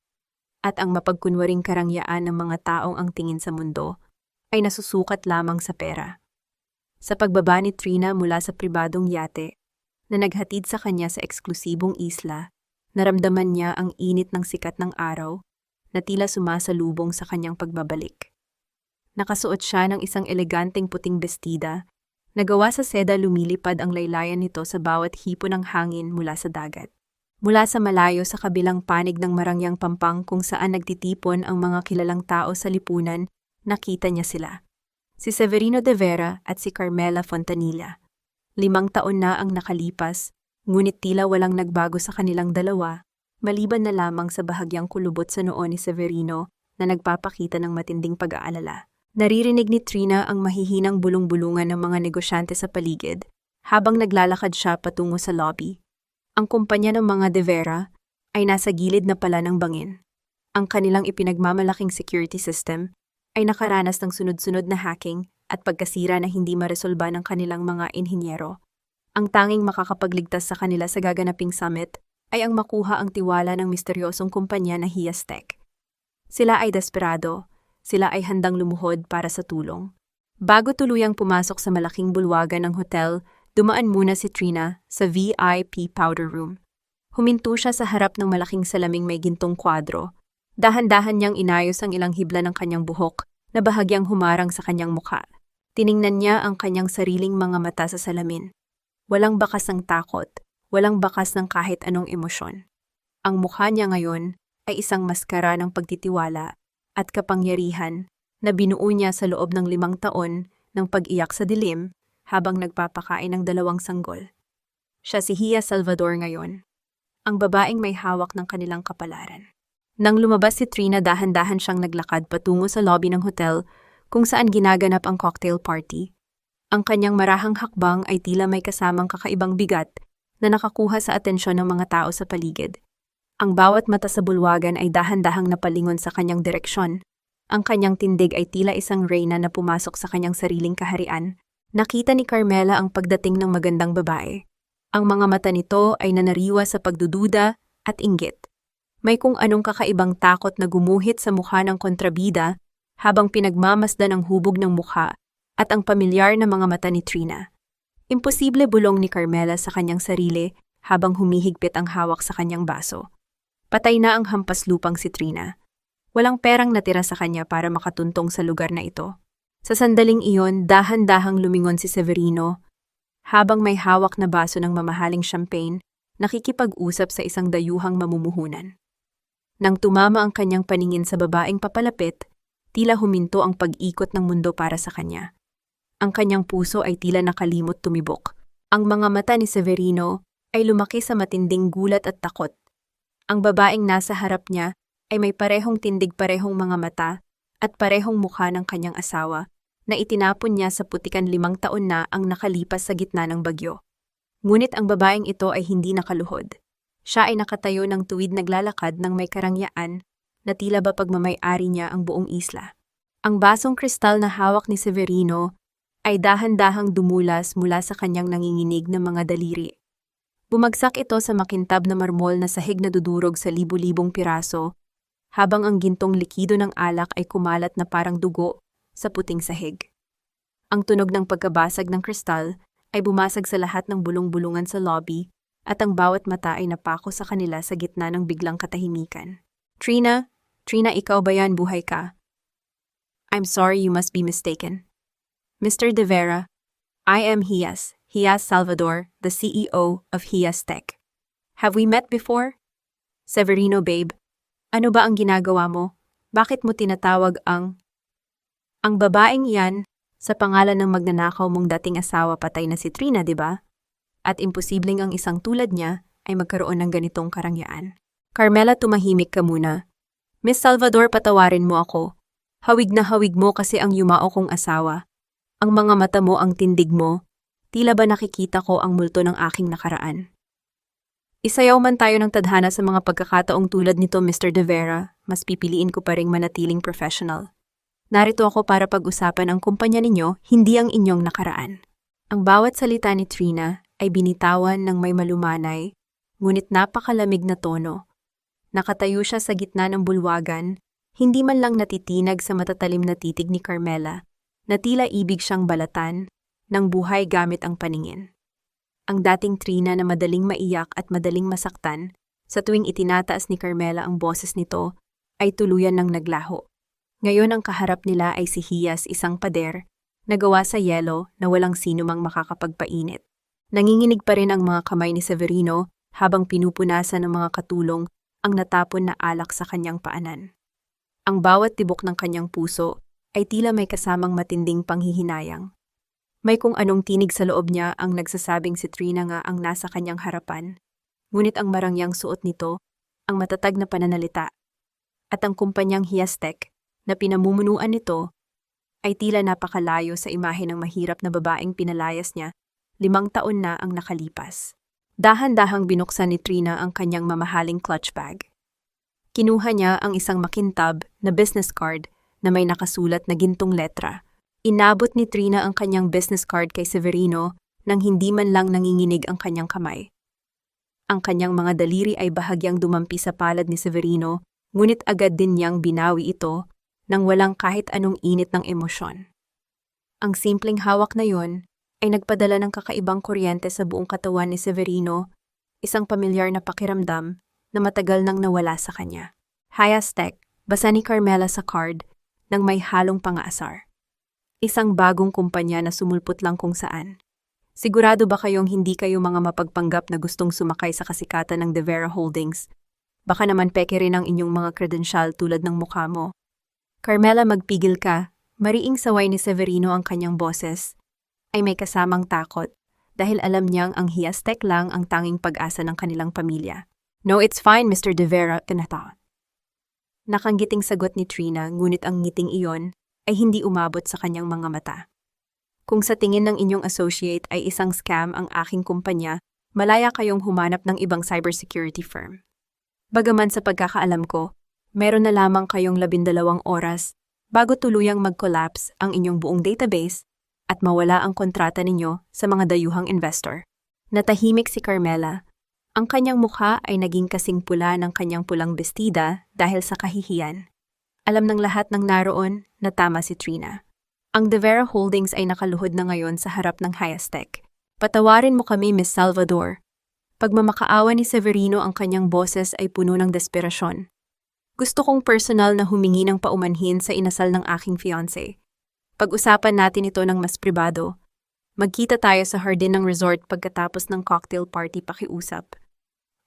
at ang mapagkunwaring karangyaan ng mga taong ang tingin sa mundo ay nasusukat lamang sa pera. Sa pagbaba ni Trina mula sa pribadong yate na naghatid sa kanya sa eksklusibong isla, naramdaman niya ang init ng sikat ng araw na tila sumasalubong sa kanyang pagbabalik. Nakasuot siya ng isang eleganteng puting bestida na gawa sa seda. Lumilipad ang laylayan nito sa bawat hipon ng hangin mula sa dagat. Mula sa malayo sa kabilang panig ng Marangyang Pampang kung saan nagtitipon ang mga kilalang tao sa lipunan, nakita niya sila. Si Severino de Vera at si Carmela Fontanilla. 5 taon na ang nakalipas, ngunit tila walang nagbago sa kanilang dalawa, maliban na lamang sa bahagyang kulubot sa noo ni Severino na nagpapakita ng matinding pag-aalala. Naririnig ni Trina ang mahihinang bulong-bulungan ng mga negosyante sa paligid habang naglalakad siya patungo sa lobby. Ang kumpanya ng mga De Vera ay nasa gilid na pala ng bangin. Ang kanilang ipinagmamalaking security system ay nakaranas ng sunod-sunod na hacking at pagkasira na hindi maresolba ng kanilang mga inhinyero. Ang tanging makakapagligtas sa kanila sa gaganaping summit ay ang makuha ang tiwala ng misteryosong kumpanya na Hias Tech. Sila ay desperado. Sila ay handang lumuhod para sa tulong. Bago tuluyang pumasok sa malaking bulwagan ng hotel, dumaan muna si Trina sa VIP powder room. Huminto siya sa harap ng malaking salaming may gintong kwadro. Dahan-dahan niyang inayos ang ilang hibla ng kanyang buhok na bahagyang humarang sa kanyang mukha. Tiningnan niya ang kanyang sariling mga mata sa salamin. Walang bakas ng takot, walang bakas ng kahit anong emosyon. Ang mukha niya ngayon ay isang maskara ng pagtitiwala at kapangyarihan na binuo niya sa loob ng 5 taon ng pag-iyak sa dilim habang nagpapakain ng 2 sanggol. Siya si Hia Salvador ngayon, ang babaeng may hawak ng kanilang kapalaran. Nang lumabas si Trina, dahan-dahan siyang naglakad patungo sa lobby ng hotel kung saan ginaganap ang cocktail party. Ang kanyang marahang hakbang ay tila may kasamang kakaibang bigat na nakakuha sa atensyon ng mga tao sa paligid. Ang bawat mata sa bulwagan ay dahan-dahang napalingon sa kanyang direksyon. Ang kanyang tindig ay tila isang reyna na pumasok sa kanyang sariling kaharian. Nakita ni Carmela ang pagdating ng magandang babae. Ang mga mata nito ay nanariwa sa pagdududa at inggit. May kung anong kakaibang takot na gumuhit sa mukha ng kontrabida habang pinagmamasdan ang hubog ng mukha at ang pamilyar na mga mata ni Trina. Imposible, bulong ni Carmela sa kanyang sarili habang humihigpit ang hawak sa kanyang baso. Patay na ang hampas lupang si Trina. Walang perang natira sa kanya para makatuntong sa lugar na ito. Sa sandaling iyon, dahan-dahang lumingon si Severino habang may hawak na baso ng mamahaling champagne, nakikipag-usap sa isang dayuhang mamumuhunan. Nang tumama ang kanyang paningin sa babaeng papalapit, tila huminto ang pag-ikot ng mundo para sa kanya. Ang kanyang puso ay tila nakalimot tumibok. Ang mga mata ni Severino ay lumaki sa matinding gulat at takot. Ang babaeng nasa harap niya ay may parehong tindig, parehong mga mata, at parehong mukha ng kanyang asawa na itinapon niya sa putikan 5 taon na ang nakalipas sa gitna ng bagyo. Ngunit ang babaeng ito ay hindi nakaluhod. Siya ay nakatayo ng tuwid, naglalakad ng may karangyaan na tila ba pagmamay-ari niya ang buong isla. Ang basong kristal na hawak ni Severino ay dahan-dahang dumulas mula sa kanyang nanginginig na mga daliri. Bumagsak ito sa makintab na marmol na sahig na dudurog sa libu-libong piraso, habang ang gintong likido ng alak ay kumalat na parang dugo sa puting sahig. Ang tunog ng pagkabasag ng kristal ay bumasag sa lahat ng bulong-bulungan sa lobby at ang bawat mata ay napako sa kanila sa gitna ng biglang katahimikan. Trina, ikaw ba yan? Buhay ka? I'm sorry, you must be mistaken. Mr. De Vera, I am Hias Salvador, the CEO of Hias Tech. Have we met before? Severino, babe, ano ba ang ginagawa mo? Bakit mo tinatawag ang babaeng yan sa pangalan ng magnanakaw mong dating asawa? Patay na si Trina, di ba? At imposibleng ang isang tulad niya ay magkaroon ng ganitong karangyaan. Carmela, tumahimik ka muna. Miss Salvador, patawarin mo ako. Hawig na hawig mo kasi ang yumao kong asawa. Ang mga mata mo, ang tindig mo, tila ba nakikita ko ang multo ng aking nakaraan. Isayaw man tayo ng tadhana sa mga pagkakataong tulad nito, Mr. De Vera, mas pipiliin ko pa ring manatiling professional. Narito ako para pag-usapan ang kumpanya ninyo, hindi ang inyong nakaraan. Ang bawat salita ni Trina ay binitawan ng may malumanay, ngunit napakalamig na tono. Nakatayo siya sa gitna ng bulwagan, hindi man lang natitinag sa matatalim na titig ni Carmela, na tila ibig siyang balatan ng buhay gamit ang paningin. Ang dating Trina na madaling maiyak at madaling masaktan, sa tuwing itinataas ni Carmela ang boses nito, ay tuluyan ng naglaho. Ngayon ang kaharap nila ay si Hias, isang pader, na gawa sa yelo na walang sino mang makakapagpainit. Nanginginig pa rin ang mga kamay ni Severino habang pinupunasan ng mga katulong ang natapon na alak sa kanyang paanan. Ang bawat tibok ng kanyang puso ay tila may kasamang matinding panghihinayang. May kung anong tinig sa loob niya ang nagsasabing si Trina nga ang nasa kanyang harapan, ngunit ang marangyang suot nito, ang matatag na pananalita, at ang kumpanyang Hiastek na pinamumunuan nito ay tila napakalayo sa imahe ng mahirap na babaeng pinalayas niya 5 taon na ang nakalipas. Dahan-dahang binuksan ni Trina ang kanyang mamahaling clutch bag. Kinuha niya ang isang makintab na business card na may nakasulat na gintong letra. Inabot ni Trina ang kanyang business card kay Severino nang hindi man lang nanginginig ang kanyang kamay. Ang kanyang mga daliri ay bahagyang dumampi sa palad ni Severino, ngunit agad din niyang binawi ito nang walang kahit anong init ng emosyon. Ang simpleng hawak na yon ay nagpadala ng kakaibang kuryente sa buong katawan ni Severino, isang pamilyar na pakiramdam na matagal nang nawala sa kanya. Hiastek, basa ni Carmela sa card nang may halong pangaasar. Isang bagong kumpanya na sumulpot lang kung saan. Sigurado ba kayong hindi kayo mga mapagpanggap na gustong sumakay sa kasikatan ng De Vera Holdings? Baka naman peke rin ang inyong mga kredensyal tulad ng mukha mo. Carmela, magpigil ka. Mariing saway ni Severino ang kanyang boses. Ay may kasamang takot dahil alam niyang ang Hiastek lang ang tanging pag-asa ng kanilang pamilya. No, it's fine, Mr. De Vera, tinatawa. Nakanggiting sagot ni Trina, ngunit ang ngiting iyon ay hindi umabot sa kanyang mga mata. Kung sa tingin ng inyong associate ay isang scam ang aking kumpanya, malaya kayong humanap ng ibang cybersecurity firm. Bagaman sa pagkakaalam ko, meron na lamang kayong 12 oras bago tuluyang mag-collapse ang inyong buong database at mawala ang kontrata ninyo sa mga dayuhang investor. Natahimik si Carmela. Ang kanyang mukha ay naging kasing pula ng kanyang pulang bestida dahil sa kahihiyan. Alam ng lahat ng naroon na tama si Trina. Ang De Vera Holdings ay nakaluhod na ngayon sa harap ng Hiastek. Patawarin mo kami, Miss Salvador. Pagmamakaawa ni Severino ang kanyang boses ay puno ng desperasyon. Gusto kong personal na humingi ng paumanhin sa inasal ng aking fiancé. Pag-usapan natin ito ng mas pribado. Magkita tayo sa hardin ng resort pagkatapos ng cocktail party pakiusap.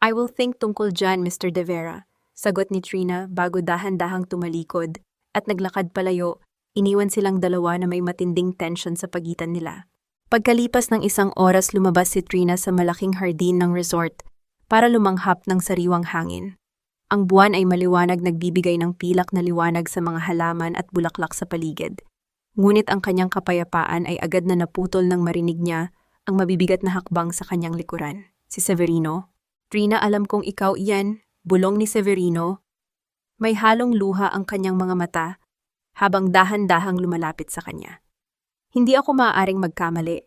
I will think tungkol dyan, Mr. De Vera. Sagot ni Trina bago dahan-dahang tumalikod at naglakad palayo, iniwan silang dalawa na may matinding tension sa pagitan nila. Pagkalipas ng 1 oras lumabas si Trina sa malaking hardin ng resort para lumanghap ng sariwang hangin. Ang buwan ay maliwanag, nagbibigay ng pilak na liwanag sa mga halaman at bulaklak sa paligid. Ngunit ang kanyang kapayapaan ay agad na naputol nang marinig niya ang mabibigat na hakbang sa kanyang likuran. Si Severino. Trina, alam kong ikaw iyan. Bulong ni Severino. May halong luha ang kanyang mga mata habang dahan-dahang lumalapit sa kanya. Hindi ako maaaring magkamali.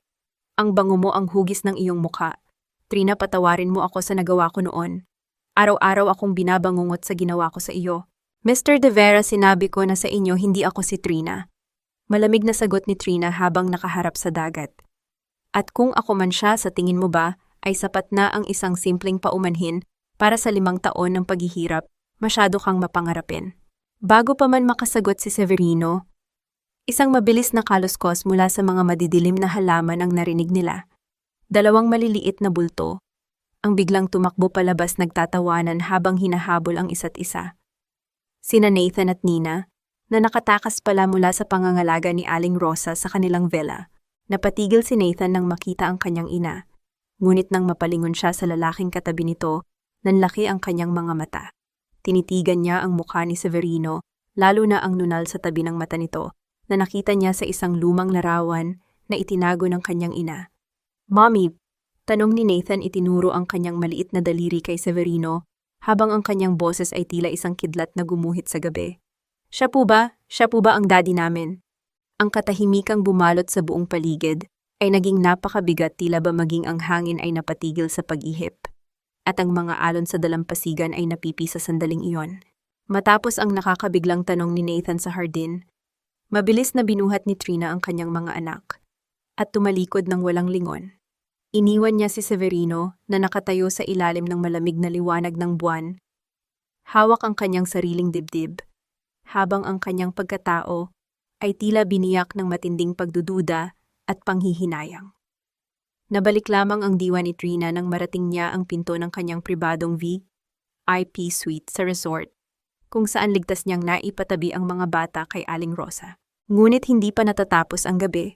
Ang bango mo ang hugis ng iyong mukha. Trina, patawarin mo ako sa nagawa ko noon. Araw-araw akong binabangungot sa ginawa ko sa iyo. Mr. De Vera, sinabi ko na sa inyo hindi ako si Trina. Malamig na sagot ni Trina habang nakaharap sa dagat. At kung ako man siya, sa tingin mo ba ay sapat na ang isang simpleng paumanhin para sa 5 taon ng paghihirap, masyado kang mapangarapin. Bago pa man makasagot si Severino, isang mabilis na kaluskos mula sa mga madidilim na halaman ang narinig nila. 2 maliliit na bulto, ang biglang tumakbo palabas, nagtatawanan habang hinahabol ang isa't isa. Sina Nathan at Nina, na nakatakas pala mula sa pangangalaga ni Aling Rosa sa kanilang villa. Napatigil si Nathan nang makita ang kanyang ina, ngunit nang mapalingon siya sa lalaking katabi nito, nanlaki ang kanyang mga mata. Tinitigan niya ang mukha ni Severino, lalo na ang nunal sa tabi ng mata nito, na nakita niya sa isang lumang larawan na itinago ng kanyang ina. Mommy, tanong ni Nathan, itinuro ang kanyang maliit na daliri kay Severino, habang ang kanyang boses ay tila isang kidlat na gumuhit sa gabi. Siya po ba? Siya po ba ang daddy namin? Ang katahimikang bumalot sa buong paligid ay naging napakabigat, tila ba maging ang hangin ay napatigil sa pag-ihip. at ang mga alon sa dalampasigan ay napipi sa sandaling iyon. Matapos ang nakakabiglang tanong ni Nathan sa hardin, mabilis na binuhat ni Trina ang kanyang mga anak at tumalikod ng walang lingon. Iniwan niya si Severino na nakatayo sa ilalim ng malamig na liwanag ng buwan. Hawak ang kanyang sariling dibdib, habang ang kanyang pagkatao ay tila biniyak ng matinding pagdududa at panghihinayang. Nabalik lamang ang diwa ni Trina nang marating niya ang pinto ng kanyang pribadong VIP suite sa resort, kung saan ligtas niyang naipatabi ang mga bata kay Aling Rosa. Ngunit hindi pa natatapos ang gabi.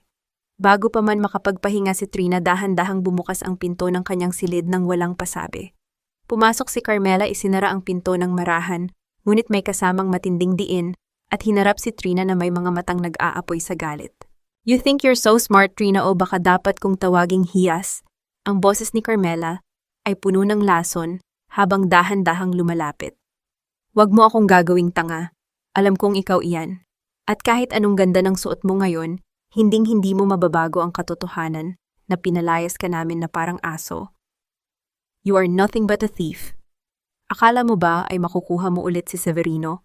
Bago pa man makapagpahinga si Trina, dahan-dahang bumukas ang pinto ng kanyang silid nang walang pasabi. Pumasok si Carmela, isinara ang pinto ng marahan, ngunit may kasamang matinding diin at hinarap si Trina na may mga matang nag-aapoy sa galit. "You think you're so smart, Trina, o baka dapat kong tawaging hiyas?" Ang boses ni Carmela ay puno ng lason habang dahan-dahang lumalapit. "Wag mo akong gagawing tanga. Alam kong ikaw iyan. At kahit anong ganda ng suot mo ngayon, hinding-hindi mo mababago ang katotohanan na pinalayas ka namin na parang aso. You are nothing but a thief. Akala mo ba ay makukuha mo ulit si Severino?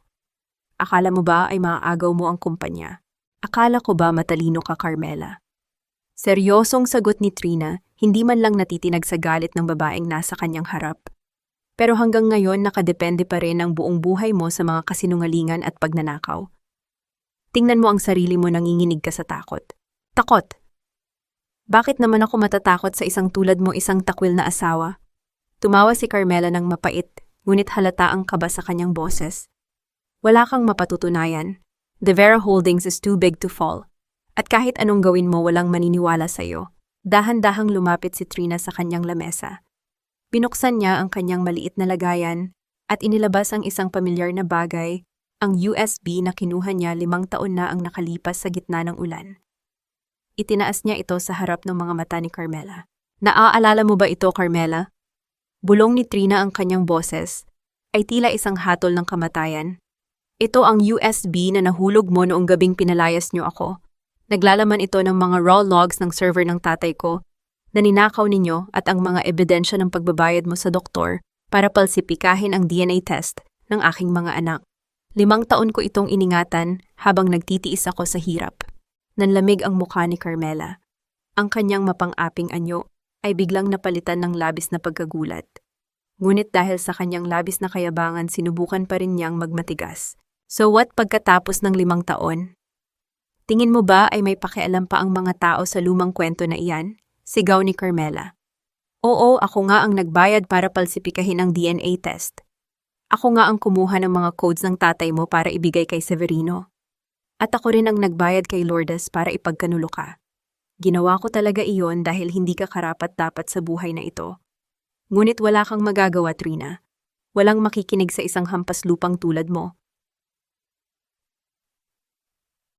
Akala mo ba ay maaagaw mo ang kumpanya? Akala ko ba matalino ka, Carmela?" Seryosong sagot ni Trina, hindi man lang natitinag sa galit ng babaeng nasa kanyang harap. Pero hanggang ngayon nakadepende pa rin ang buong buhay mo sa mga kasinungalingan at pagnanakaw. Tingnan mo ang sarili mo, nanginginig ka sa takot. Takot! Bakit naman ako matatakot sa isang tulad mo, isang takwil na asawa? Tumawa si Carmela ng mapait, ngunit halata ang kaba sa kanyang boses. Wala kang mapatutunayan. The Vera Holdings is too big to fall. At kahit anong gawin mo, walang maniniwala sa'yo. Dahan-dahang lumapit si Trina sa kanyang lamesa. Binuksan niya ang kanyang maliit na lagayan at inilabas ang isang pamilyar na bagay, ang USB na kinuha niya 5 taon na ang nakalipas sa gitna ng ulan. Itinaas niya ito sa harap ng mga mata ni Carmela. "Naaalala mo ba ito, Carmela?" Bulong ni Trina, ang kanyang boses ay tila isang hatol ng kamatayan. "Ito ang USB na nahulog mo noong gabing pinalayas niyo ako. Naglalaman ito ng mga raw logs ng server ng tatay ko na ninakaw ninyo at ang mga ebidensya ng pagbabayad mo sa doktor para palsipikahin ang DNA test ng aking mga anak. 5 taon ko itong iningatan habang nagtitiis ako sa hirap." Nanlamig ang mukha ni Carmela. Ang kanyang mapang-aping anyo ay biglang napalitan ng labis na pagkagulat. Ngunit dahil sa kanyang labis na kayabangan, sinubukan pa rin niyang magmatigas. "So what pagkatapos ng 5 taon? Tingin mo ba ay may pakialam pa ang mga tao sa lumang kwento na iyan?" Sigaw ni Carmela. "Oo, ako nga ang nagbayad para palsipikahin ang DNA test. Ako nga ang kumuha ng mga codes ng tatay mo para ibigay kay Severino. At ako rin ang nagbayad kay Lourdes para ipagkanulo ka. Ginawa ko talaga iyon dahil hindi ka karapat-dapat sa buhay na ito. Ngunit wala kang magagawa, Trina. Walang makikinig sa isang hampas lupang tulad mo."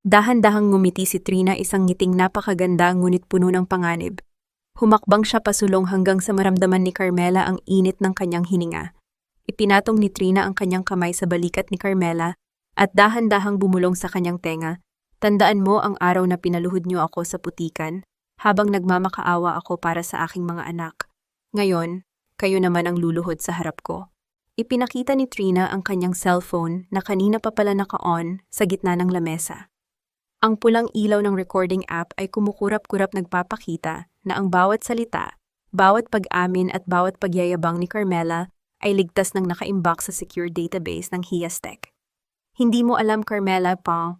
Dahan-dahang ngumiti si Trina, isang ngiting napakaganda ngunit puno ng panganib. Humakbang siya pasulong hanggang sa maramdaman ni Carmela ang init ng kanyang hininga. Ipinatong ni Trina ang kanyang kamay sa balikat ni Carmela at dahan-dahang bumulong sa kanyang tenga. "Tandaan mo ang araw na pinaluhod niyo ako sa putikan habang nagmamakaawa ako para sa aking mga anak. Ngayon, kayo naman ang luluhod sa harap ko." Ipinakita ni Trina ang kanyang cellphone na kanina pa pala naka-on sa gitna ng lamesa. Ang pulang ilaw ng recording app ay kumukurap-kurap, nagpapakita na ang bawat salita, bawat pag-amin at bawat pagyayabang ni Carmela ay ligtas ng nakaimbak sa secure database ng Hiastech. "Hindi mo alam, Carmela, pa,"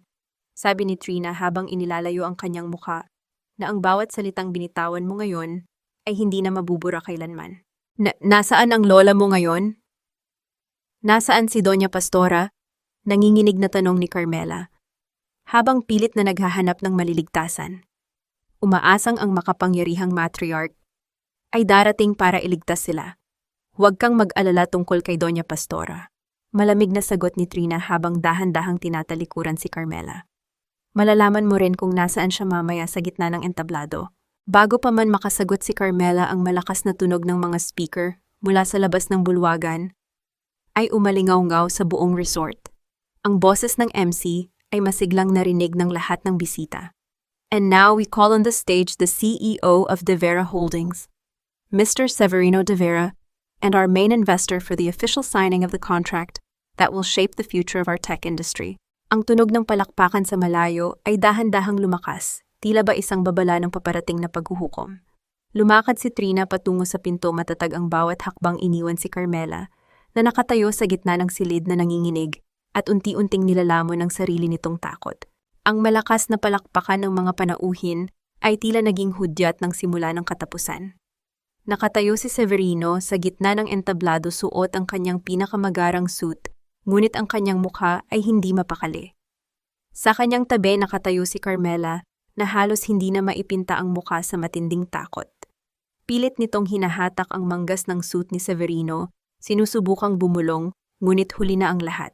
sabi ni Trina habang inilalayo ang kanyang mukha, "na ang bawat salitang binitawan mo ngayon ay hindi na mabubura kailanman. Nasaan ang lola mo ngayon? Nasaan si Doña Pastora?" Nanginginig na tanong ni Carmela, habang pilit na naghahanap ng maliligtasan. Umaasang ang makapangyarihang matriarch ay darating para iligtas sila. "Huwag kang mag-alala tungkol kay Doña Pastora." Malamig na sagot ni Trina habang dahan-dahang tinatalikuran si Carmela. "Malalaman mo rin kung nasaan siya mamaya sa gitna ng entablado." Bago pa man makasagot si Carmela, ang malakas na tunog ng mga speaker mula sa labas ng bulwagan ay umalingaw-ngaw sa buong resort. Ang boses ng MC ay masiglang narinig ng lahat ng bisita. "And now we call on the stage the CEO of De Vera Holdings, Mr. Severino De Vera, and our main investor for the official signing of the contract that will shape the future of our tech industry. Ang tunog ng palakpakan sa malayo ay dahan-dahang lumakas, tila ba isang babala ng paparating na paghuhukom. Lumakad si Trina patungo sa pinto, matatag ang bawat hakbang iniwan si Carmela, na nakatayo sa gitna ng silid na nanginginig at unti-unting nilalamon ng sarili nitong takot. Ang malakas na palakpakan ng mga panauhin ay tila naging hudyat ng simula ng katapusan. Nakatayo si Severino sa gitna ng entablado, suot ang kanyang pinakamagarang suit, ngunit ang kanyang mukha ay hindi mapakali. Sa kanyang tabi nakatayo si Carmela na halos hindi na maipinta ang mukha sa matinding takot. Pilit nitong hinahatak ang manggas ng suit ni Severino, sinusubukang bumulong, ngunit huli na ang lahat.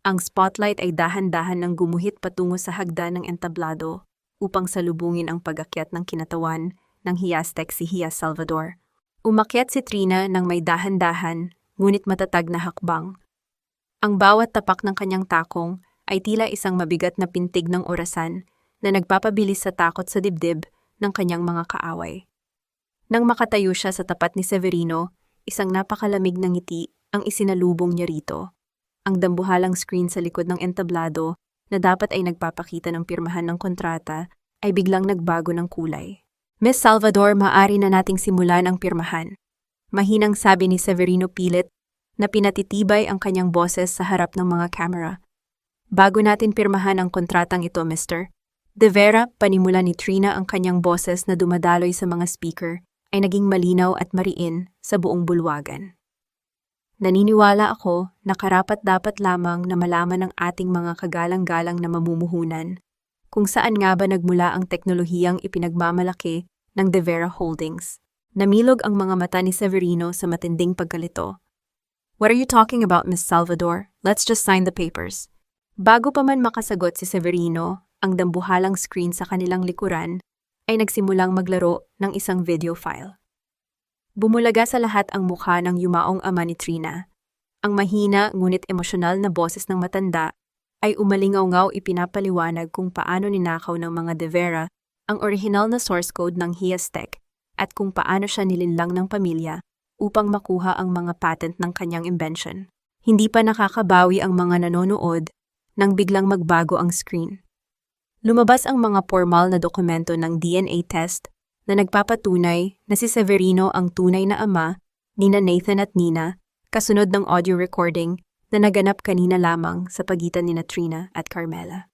Ang spotlight ay dahan-dahan nang gumuhit patungo sa hagdan ng entablado upang salubungin ang pag-akyat ng kinatawan ng hiyastek si Hias Salvador. Umakyat si Trina nang may dahan-dahan, ngunit matatag na hakbang. Ang bawat tapak ng kanyang takong ay tila isang mabigat na pintig ng orasan na nagpapabilis sa takot sa dibdib ng kanyang mga kaaway. Nang makatayo siya sa tapat ni Severino, isang napakalamig na ngiti ang isinalubong niya rito. Ang dambuhalang screen sa likod ng entablado na dapat ay nagpapakita ng pirmahan ng kontrata ay biglang nagbago ng kulay. Miss Salvador, maaari na nating simulan ang pirmahan. Mahinang sabi ni Severino pilit na pinatitibay ang kanyang boses sa harap ng mga kamera. Bago natin pirmahan ang kontratang ito, Mr. De Vera, panimula ni Trina, ang kanyang boses na dumadaloy sa mga speaker ay naging malinaw at mariin sa buong bulwagan. Naniniwala ako na karapat-dapat lamang na malaman ng ating mga kagalang-galang na mamumuhunan kung saan nga ba nagmula ang teknolohiyang ipinagmamalaki ng De Vera Holdings. Namilog ang mga mata ni Severino sa matinding pagkalito. What are you talking about, Miss Salvador? Let's just sign the papers. Bago pa man makasagot si Severino, ang dambuhalang screen sa kanilang likuran ay nagsimulang maglaro ng isang video file. Bumulaga sa lahat ang mukha ng yumaong ama ni Trina. Ang mahina ngunit emosyonal na boses ng matanda ay umalingaw-ngaw, ipinapaliwanag kung paano ninakaw ng mga De Vera ang orihinal na source code ng Hiastech at kung paano siya nilinlang ng pamilya upang makuha ang mga patent ng kanyang invention. Hindi pa nakakabawi ang mga nanonood nang biglang magbago ang screen. Lumabas ang mga formal na dokumento ng DNA test na nagpapatunay na si Severino ang tunay na ama nina Nathan at Nina, kasunod ng audio recording na naganap kanina lamang sa pagitan ni Trina at Carmela.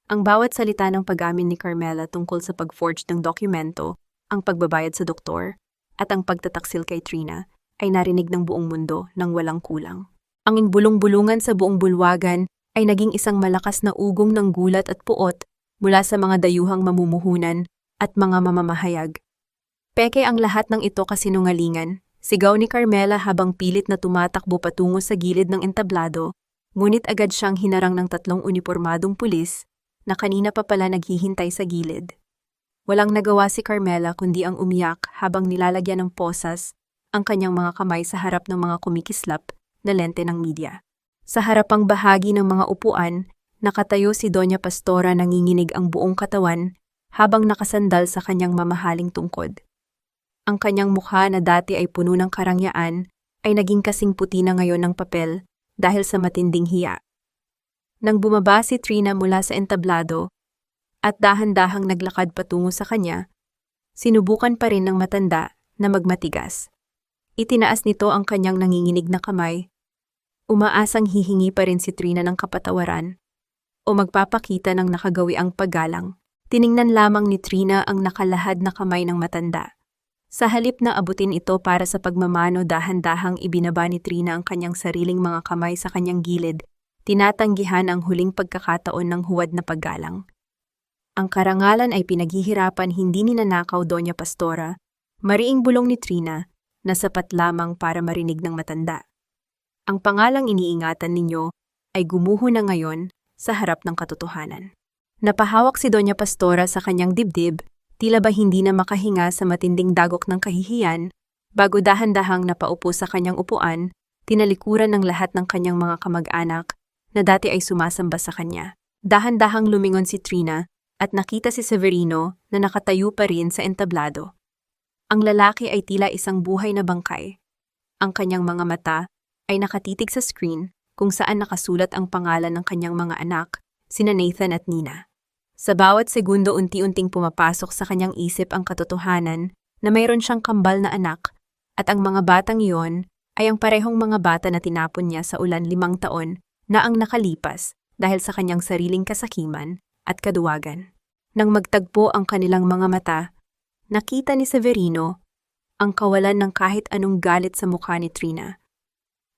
Ang bawat salita ng pag-amin ni Carmela tungkol sa pag-forge ng dokumento, ang pagbabayad sa doktor, at ang pagtataksil kay Trina ay narinig ng buong mundo nang walang kulang. Ang bulong-bulungan sa buong bulwagan ay naging isang malakas na ugong ng gulat at puot mula sa mga dayuhang mamumuhunan at mga mamamahayag. Peke ang lahat ng ito, kasinungalingan, sigaw ni Carmela habang pilit na tumatakbo patungo sa gilid ng entablado, ngunit agad siyang hinarang ng 3 unipormadong pulis na kanina pa pala naghihintay sa gilid. Walang nagawa si Carmela kundi ang umiyak habang nilalagyan ng posas ang kanyang mga kamay sa harap ng mga kumikislap na lente ng media. Sa harapang bahagi ng mga upuan, nakatayo si Doña Pastora, nanginginig ang buong katawan habang nakasandal sa kanyang mamahaling tungkod. Ang kanyang mukha na dati ay puno ng karangyaan ay naging kasing puti na ngayon ng papel dahil sa matinding hiya. Nang bumaba si Trina mula sa entablado at dahan-dahang naglakad patungo sa kanya, sinubukan pa rin ng matanda na magmatigas. Itinaas nito ang kanyang nanginginig na kamay. Umaasang hihingi pa rin si Trina ng kapatawaran o magpapakita ng nakagawiang paggalang. Tiningnan lamang ni Trina ang nakalahad na kamay ng matanda. Sa halip na abutin ito para sa pagmamano, dahan-dahang ibinaba ni Trina ang kanyang sariling mga kamay sa kanyang gilid, tinatanggihan ang huling pagkakataon ng huwad na paggalang. Ang karangalan ay pinaghihirapan, hindi ninanakaw, Doña Pastora, mariing bulong ni Trina na sapat lamang para marinig ng matanda. Ang pangalang iniingatan ninyo ay gumuho na ngayon sa harap ng katotohanan. Napahawak si Doña Pastora sa kanyang dibdib, tila ba hindi na makahinga sa matinding dagok ng kahihiyan, bago dahan-dahang napaupo sa kanyang upuan, tinalikuran ng lahat ng kanyang mga kamag-anak na dati ay sumasamba sa kanya. Dahan-dahang lumingon si Trina at nakita si Severino na nakatayo pa rin sa entablado. Ang lalaki ay tila isang buhay na bangkay. Ang kanyang mga mata ay nakatitig sa screen kung saan nakasulat ang pangalan ng kanyang mga anak, sina Nathan at Nina. Sa bawat segundo unti-unting pumapasok sa kanyang isip ang katotohanan na mayroon siyang kambal na anak at ang mga batang iyon ay ang parehong mga bata na tinapon niya sa ulan 5 taon na ang nakalipas dahil sa kanyang sariling kasakiman at kaduwagan. Nang magtagpo ang kanilang mga mata, nakita ni Severino ang kawalan ng kahit anong galit sa mukha ni Trina.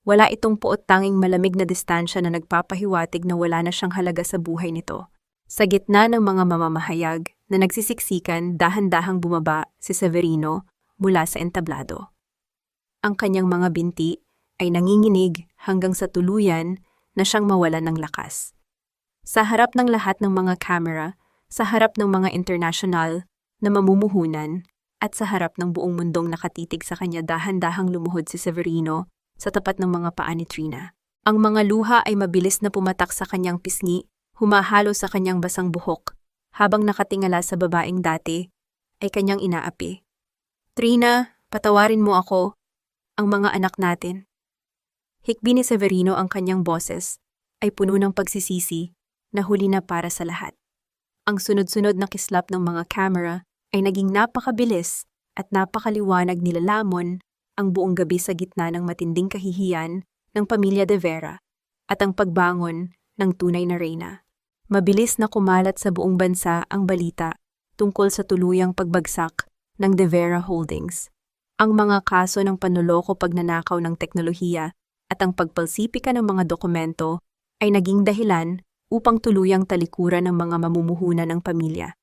Wala itong puot, tanging malamig na distansya na nagpapahiwatig na wala na siyang halaga sa buhay nito. Sa gitna ng mga mamamahayag na nagsisiksikan, dahan-dahang bumaba si Severino mula sa entablado. Ang kanyang mga binti ay nanginginig hanggang sa tuluyan na siyang mawalan ng lakas. Sa harap ng lahat ng mga kamera, sa harap ng mga internasyonal na mamumuhunan, at sa harap ng buong mundong nakatitig sa kanya, dahan-dahang lumuhod si Severino sa tapat ng mga paa ni Trina. Ang mga luha ay mabilis na pumatak sa kanyang pisngi, humahalo sa kanyang basang buhok, habang nakatingala sa babaeng dati ay kanyang inaapi. Trina, patawarin mo ako, ang mga anak natin. Hikbi ni Severino, ang kanyang boses ay puno ng pagsisisi na huli na para sa lahat. Ang sunod-sunod na kislap ng mga kamera ay naging napakabilis at napakaliwanag, nilalamon ang buong gabi sa gitna ng matinding kahihiyan ng pamilya De Vera at ang pagbangon ng tunay na reyna. Mabilis na kumalat sa buong bansa ang balita tungkol sa tuluyang pagbagsak ng De Vera Holdings. Ang mga kaso ng panloloko, pagnanakaw ng teknolohiya at ang pagpalsipika ng mga dokumento ay naging dahilan upang tuluyang talikuran ng mga mamumuhunan ng pamilya.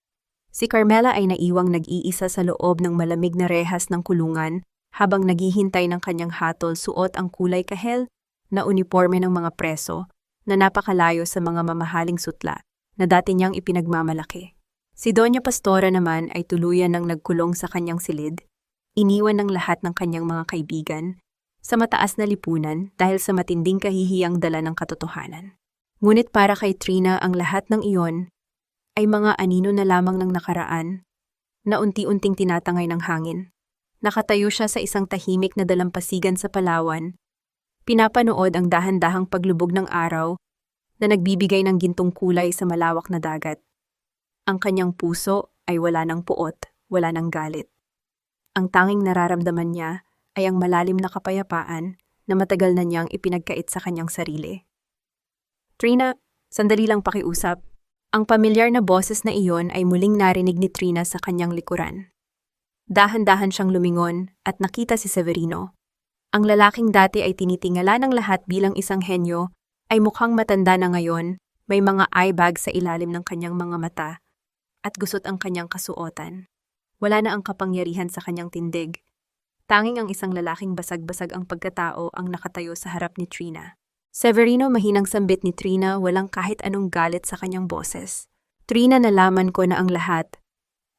Si Carmela ay naiwang nag-iisa sa loob ng malamig na rehas ng kulungan habang naghihintay ng kanyang hatol, suot ang kulay kahel na uniforme ng mga preso na napakalayo sa mga mamahaling sutla na dati niyang ipinagmamalaki. Si Doña Pastora naman ay tuluyan ng nagkulong sa kanyang silid, iniwan ng lahat ng kanyang mga kaibigan sa mataas na lipunan dahil sa matinding kahihiyang dala ng katotohanan. Ngunit para kay Trina, ang lahat ng iyon ay mga anino na lamang ng nakaraan na unti-unting tinatangay ng hangin. Nakatayo siya sa isang tahimik na dalampasigan sa Palawan, pinapanood ang dahan-dahang paglubog ng araw na nagbibigay ng gintong kulay sa malawak na dagat. Ang kanyang puso ay wala ng puot, wala ng galit. Ang tanging nararamdaman niya ay ang malalim na kapayapaan na matagal na niyang ipinagkait sa kanyang sarili. Trina, sandali lang pakiusap. Ang pamilyar na boses na iyon ay muling narinig ni Trina sa kanyang likuran. Dahan-dahan siyang lumingon at nakita si Severino. Ang lalaking dati ay tinitingala ng lahat bilang isang henyo ay mukhang matanda na ngayon, may mga eye bag sa ilalim ng kanyang mga mata at gusot ang kanyang kasuotan. Wala na ang kapangyarihan sa kanyang tindig. Tanging ang isang lalaking basag-basag ang pagkatao ang nakatayo sa harap ni Trina. Severino, mahinang sambit ni Trina, walang kahit anong galit sa kanyang boses. Trina, nalaman ko na ang lahat.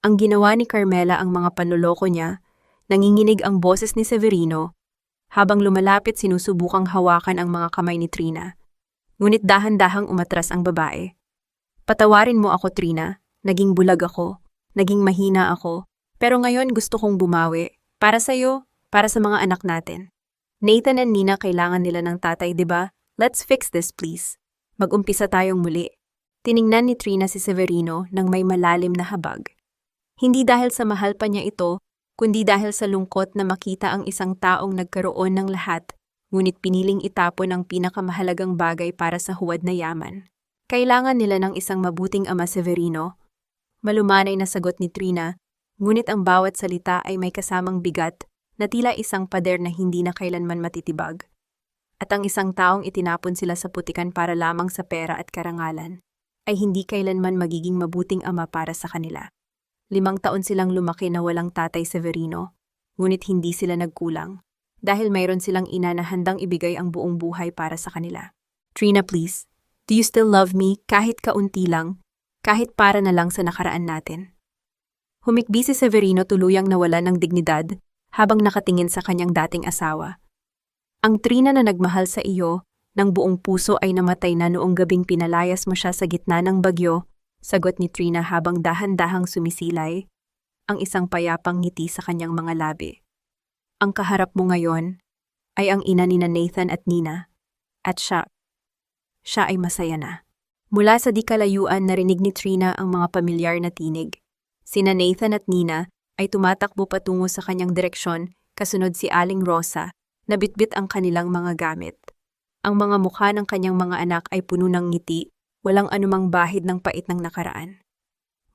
Ang ginawa ni Carmela, ang mga panloloko niya, nanginginig ang boses ni Severino. Habang lumalapit, sinusubukang hawakan ang mga kamay ni Trina. Ngunit dahan-dahang umatras ang babae. Patawarin mo ako, Trina. Naging bulag ako. Naging mahina ako. Pero ngayon gusto kong bumawi. Para sa'yo, para sa mga anak natin. Nathan and Nina, kailangan nila ng tatay, diba? Let's fix this, please. Mag-umpisa tayong muli. Tiningnan ni Trina si Severino nang may malalim na habag. Hindi dahil sa mahal pa niya ito, kundi dahil sa lungkot na makita ang isang taong nagkaroon ng lahat, ngunit piniling itapon ang pinakamahalagang bagay para sa huwad na yaman. Kailangan nila ng isang mabuting ama, Severino. Malumanay na sagot ni Trina, ngunit ang bawat salita ay may kasamang bigat na tila isang pader na hindi na kailanman matitibag. At ang isang taong itinapon sila sa putikan para lamang sa pera at karangalan, ay hindi kailanman magiging mabuting ama para sa kanila. 5 taon silang lumaki na walang tatay, Severino, ngunit hindi sila nagkulang, dahil mayroon silang ina na handang ibigay ang buong buhay para sa kanila. Trina, please, do you still love me kahit kaunti lang, kahit para na lang sa nakaraan natin? Humikbi si Severino, tuluyang nawalan ng dignidad habang nakatingin sa kanyang dating asawa. Ang Trina na nagmahal sa iyo ng buong puso ay namatay na noong gabing pinalayas mo siya sa gitna ng bagyo, sagot ni Trina habang dahan-dahang sumisilay ang isang payapang ngiti sa kanyang mga labi. Ang kaharap mo ngayon ay ang ina ni Nathan at Nina. At siya ay masaya na. Mula sa di kalayuan narinig ni Trina ang mga pamilyar na tinig. Sina Nathan at Nina ay tumatakbo patungo sa kanyang direksyon, kasunod si Aling Rosa, na bitbit ang kanilang mga gamit. Ang mga mukha ng kanyang mga anak ay puno ng ngiti, walang anumang bahid ng pait ng nakaraan.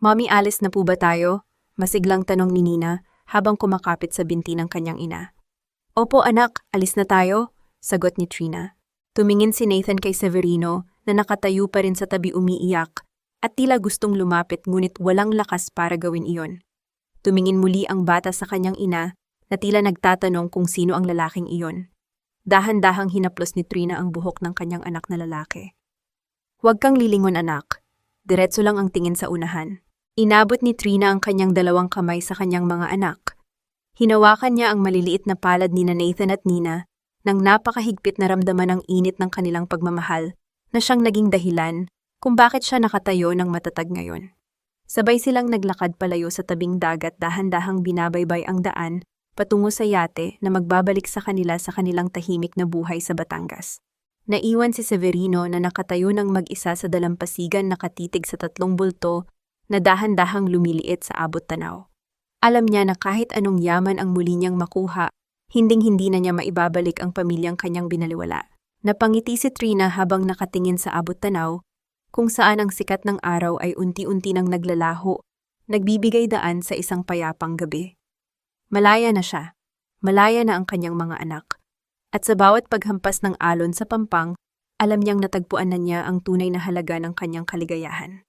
Mommy, alis na po ba tayo? Masiglang tanong ni Nina habang kumakapit sa binti ng kanyang ina. Opo anak, alis na tayo, sagot ni Trina. Tumingin si Nathan kay Severino na nakatayo pa rin sa tabi umiiyak at tila gustong lumapit ngunit walang lakas para gawin iyon. Tumingin muli ang bata sa kanyang ina na tila nagtatanong kung sino ang lalaking iyon. Dahan-dahang hinaplos ni Trina ang buhok ng kanyang anak na lalaki. Huwag kang lilingon anak, diretso lang ang tingin sa unahan. Inabot ni Trina ang kanyang dalawang kamay sa kanyang mga anak. Hinawakan niya ang maliliit na palad ni Nathan at Nina nang napakahigpit na ramdaman ang init ng kanilang pagmamahal na siyang naging dahilan kung bakit siya nakatayo ng matatag ngayon. Sabay silang naglakad palayo sa tabing dagat dahan-dahang binabaybay ang daan patungo sa yate na magbabalik sa kanila sa kanilang tahimik na buhay sa Batangas. Naiwan si Severino na nakatayo ng mag-isa sa dalampasigan nakatitig sa tatlong bulto na dahan-dahang lumiliit sa abot tanaw. Alam niya na kahit anong yaman ang muli niyang makuha, hinding-hindi na niya maibabalik ang pamilyang kanyang binaliwala. Napangiti si Trina habang nakatingin sa abot tanaw, kung saan ang sikat ng araw ay unti-unti nang naglalaho, nagbibigay daan sa isang payapang gabi. Malaya na siya, malaya na ang kanyang mga anak. At sa bawat paghampas ng alon sa pampang, alam niyang natagpuan na niya ang tunay na halaga ng kanyang kaligayahan.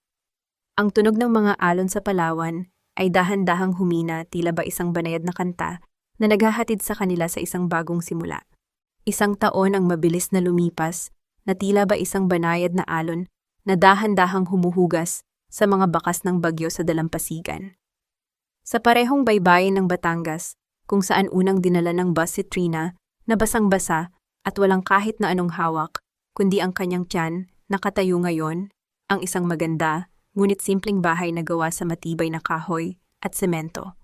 Ang tunog ng mga alon sa Palawan ay dahan-dahang humina tila ba isang banayad na kanta na naghahatid sa kanila sa isang bagong simula. Isang taon ang mabilis na lumipas na tila ba isang banayad na alon na dahan-dahang humuhugas sa mga bakas ng bagyo sa dalampasigan. Sa parehong baybayin ng Batangas, kung saan unang dinala ng bus si Trina na basang-basa at walang kahit na anong hawak, kundi ang kanyang tiyan, nakatayo ngayon, ang isang maganda, ngunit simpleng bahay na gawa sa matibay na kahoy at semento.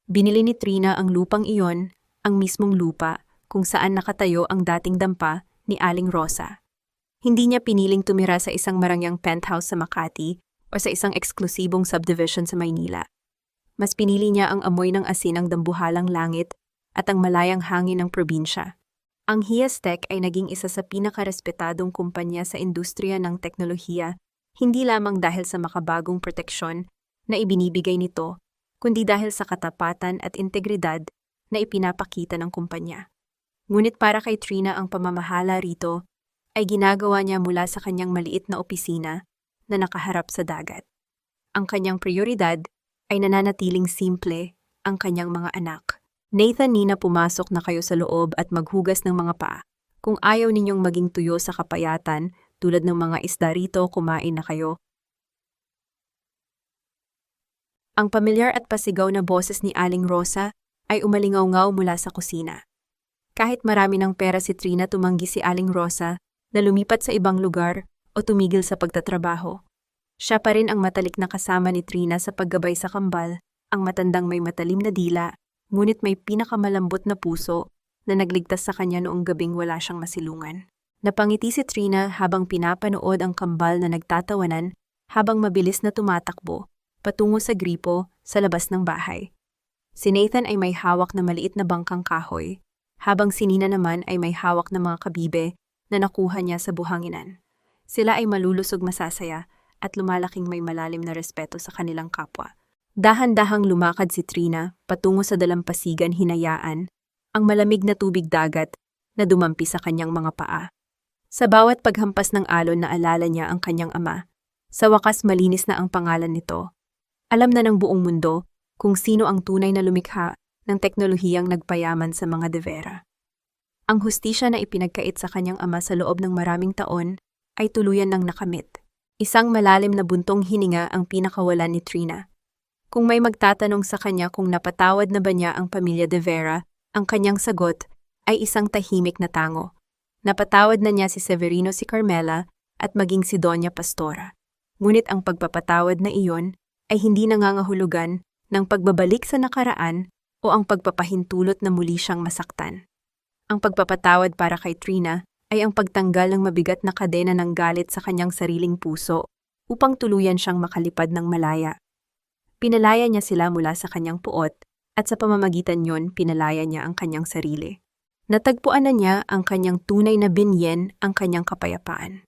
Binili ni Trina ang lupang iyon, ang mismong lupa kung saan nakatayo ang dating dampa ni Aling Rosa. Hindi niya piniling tumira sa isang marangyang penthouse sa Makati o sa isang eksklusibong subdivision sa Maynila. Mas pinili niya ang amoy ng asin ng dambuhalang langit at ang malayang hangin ng probinsya. Ang Hiastec ay naging isa sa pinakarespetadong kumpanya sa industriya ng teknolohiya, hindi lamang dahil sa makabagong proteksyon na ibinibigay nito, kundi dahil sa katapatan at integridad na ipinapakita ng kumpanya. Ngunit para kay Trina ang pamamahala rito ay ginagawa niya mula sa kanyang maliit na opisina na nakaharap sa dagat. Ang kanyang prioridad ay nananatiling simple, ang kanyang mga anak. Nathan, Nina, pumasok na kayo sa loob at maghugas ng mga paa. Kung ayaw ninyong maging tuyo sa kapayatan, tulad ng mga isda rito, kumain na kayo. Ang pamilyar at pasigaw na boses ni Aling Rosa ay umalingaw-ngaw mula sa kusina. Kahit marami ng pera si Trina, tumanggi si Aling Rosa na lumipat sa ibang lugar o tumigil sa pagtatrabaho. Siya pa rin ang matalik na kasama ni Trina sa paggabay sa kambal, ang matandang may matalim na dila, ngunit may pinakamalambot na puso na nagligtas sa kanya noong gabing wala siyang masilungan. Napangiti si Trina habang pinapanood ang kambal na nagtatawanan habang mabilis na tumatakbo patungo sa gripo sa labas ng bahay. Si Nathan ay may hawak na maliit na bangkang kahoy, habang si Nina naman ay may hawak na mga kabibe na nakuha niya sa buhanginan. Sila ay malulusog masasaya at lumalaking may malalim na respeto sa kanilang kapwa. Dahan-dahang lumakad si Trina patungo sa dalampasigan, hinayaan ang malamig na tubig dagat na dumampi sa kanyang mga paa. Sa bawat paghampas ng alon naalala niya ang kanyang ama. Sa wakas malinis na ang pangalan nito. Alam na ng buong mundo kung sino ang tunay na lumikha ng teknolohiyang nagpayaman sa mga De Vera. Ang hustisya na ipinagkait sa kanyang ama sa loob ng maraming taon ay tuluyan ng nakamit. Isang malalim na buntong hininga ang pinakawalan ni Trina. Kung may magtatanong sa kanya kung napatawad na ba niya ang pamilya De Vera, ang kanyang sagot ay isang tahimik na tango. Napatawad na niya si Severino, si Carmela, at maging si Doña Pastora. Ngunit ang pagpapatawad na iyon ay hindi nangangahulugan ng pagbabalik sa nakaraan o ang pagpapahintulot na muli siyang masaktan. Ang pagpapatawad para kay Trina ay ang pagtanggal ng mabigat na kadena ng galit sa kanyang sariling puso upang tuluyan siyang makalipad ng malaya. Pinalaya niya sila mula sa kanyang puot at sa pamamagitan yon pinalaya niya ang kanyang sarili. Natagpuan na niya ang kanyang tunay na binyen, ang kanyang kapayapaan.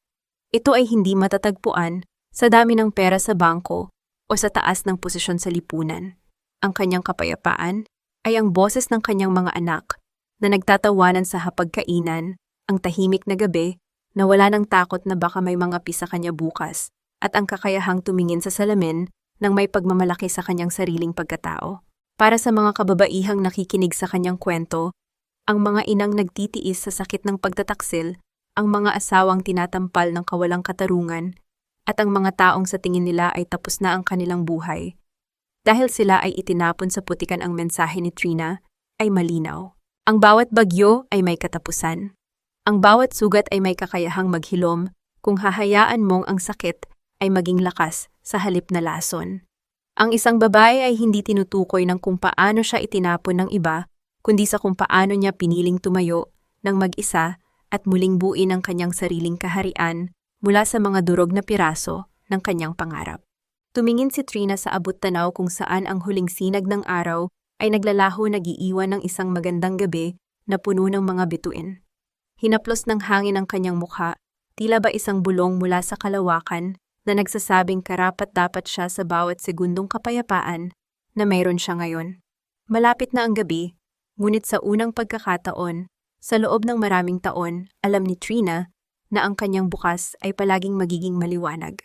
Ito ay hindi matatagpuan sa dami ng pera sa bangko o sa taas ng posisyon sa lipunan. Ang kanyang kapayapaan ay ang boses ng kanyang mga anak na nagtatawanan sa hapagkainan, ang tahimik na gabi na wala ng takot na baka may mga sa kanya bukas, at ang kakayahang tumingin sa salamin nang may pagmamalaki sa kanyang sariling pagkatao. Para sa mga kababaihang nakikinig sa kanyang kwento, ang mga inang nagtitiis sa sakit ng pagtataksil, ang mga asawang tinatampal ng kawalang katarungan, at ang mga taong sa tingin nila ay tapos na ang kanilang buhay. Dahil sila ay itinapon sa putikan, ang mensahe ni Trina ay malinaw. Ang bawat bagyo ay may katapusan. Ang bawat sugat ay may kakayahang maghilom kung hahayaan mong ang sakit ay maging lakas sa halip na lason. Ang isang babae ay hindi tinutukoy ng kung paano siya itinapon ng iba, kundi sa kung paano niya piniling tumayo ng mag-isa at muling buuin ang kanyang sariling kaharian mula sa mga durog na piraso ng kanyang pangarap. Tumingin si Trina sa abot-tanaw kung saan ang huling sinag ng araw ay naglalaho, nag-iiwan ng isang magandang gabi na puno ng mga bituin. Hinaplos ng hangin ang kanyang mukha, tila ba isang bulong mula sa kalawakan na nagsasabing karapat-dapat siya sa bawat segundong kapayapaan na mayroon siya ngayon. Malapit na ang gabi, ngunit sa unang pagkakataon, sa loob ng maraming taon, alam ni Trina na ang kanyang bukas ay palaging magiging maliwanag.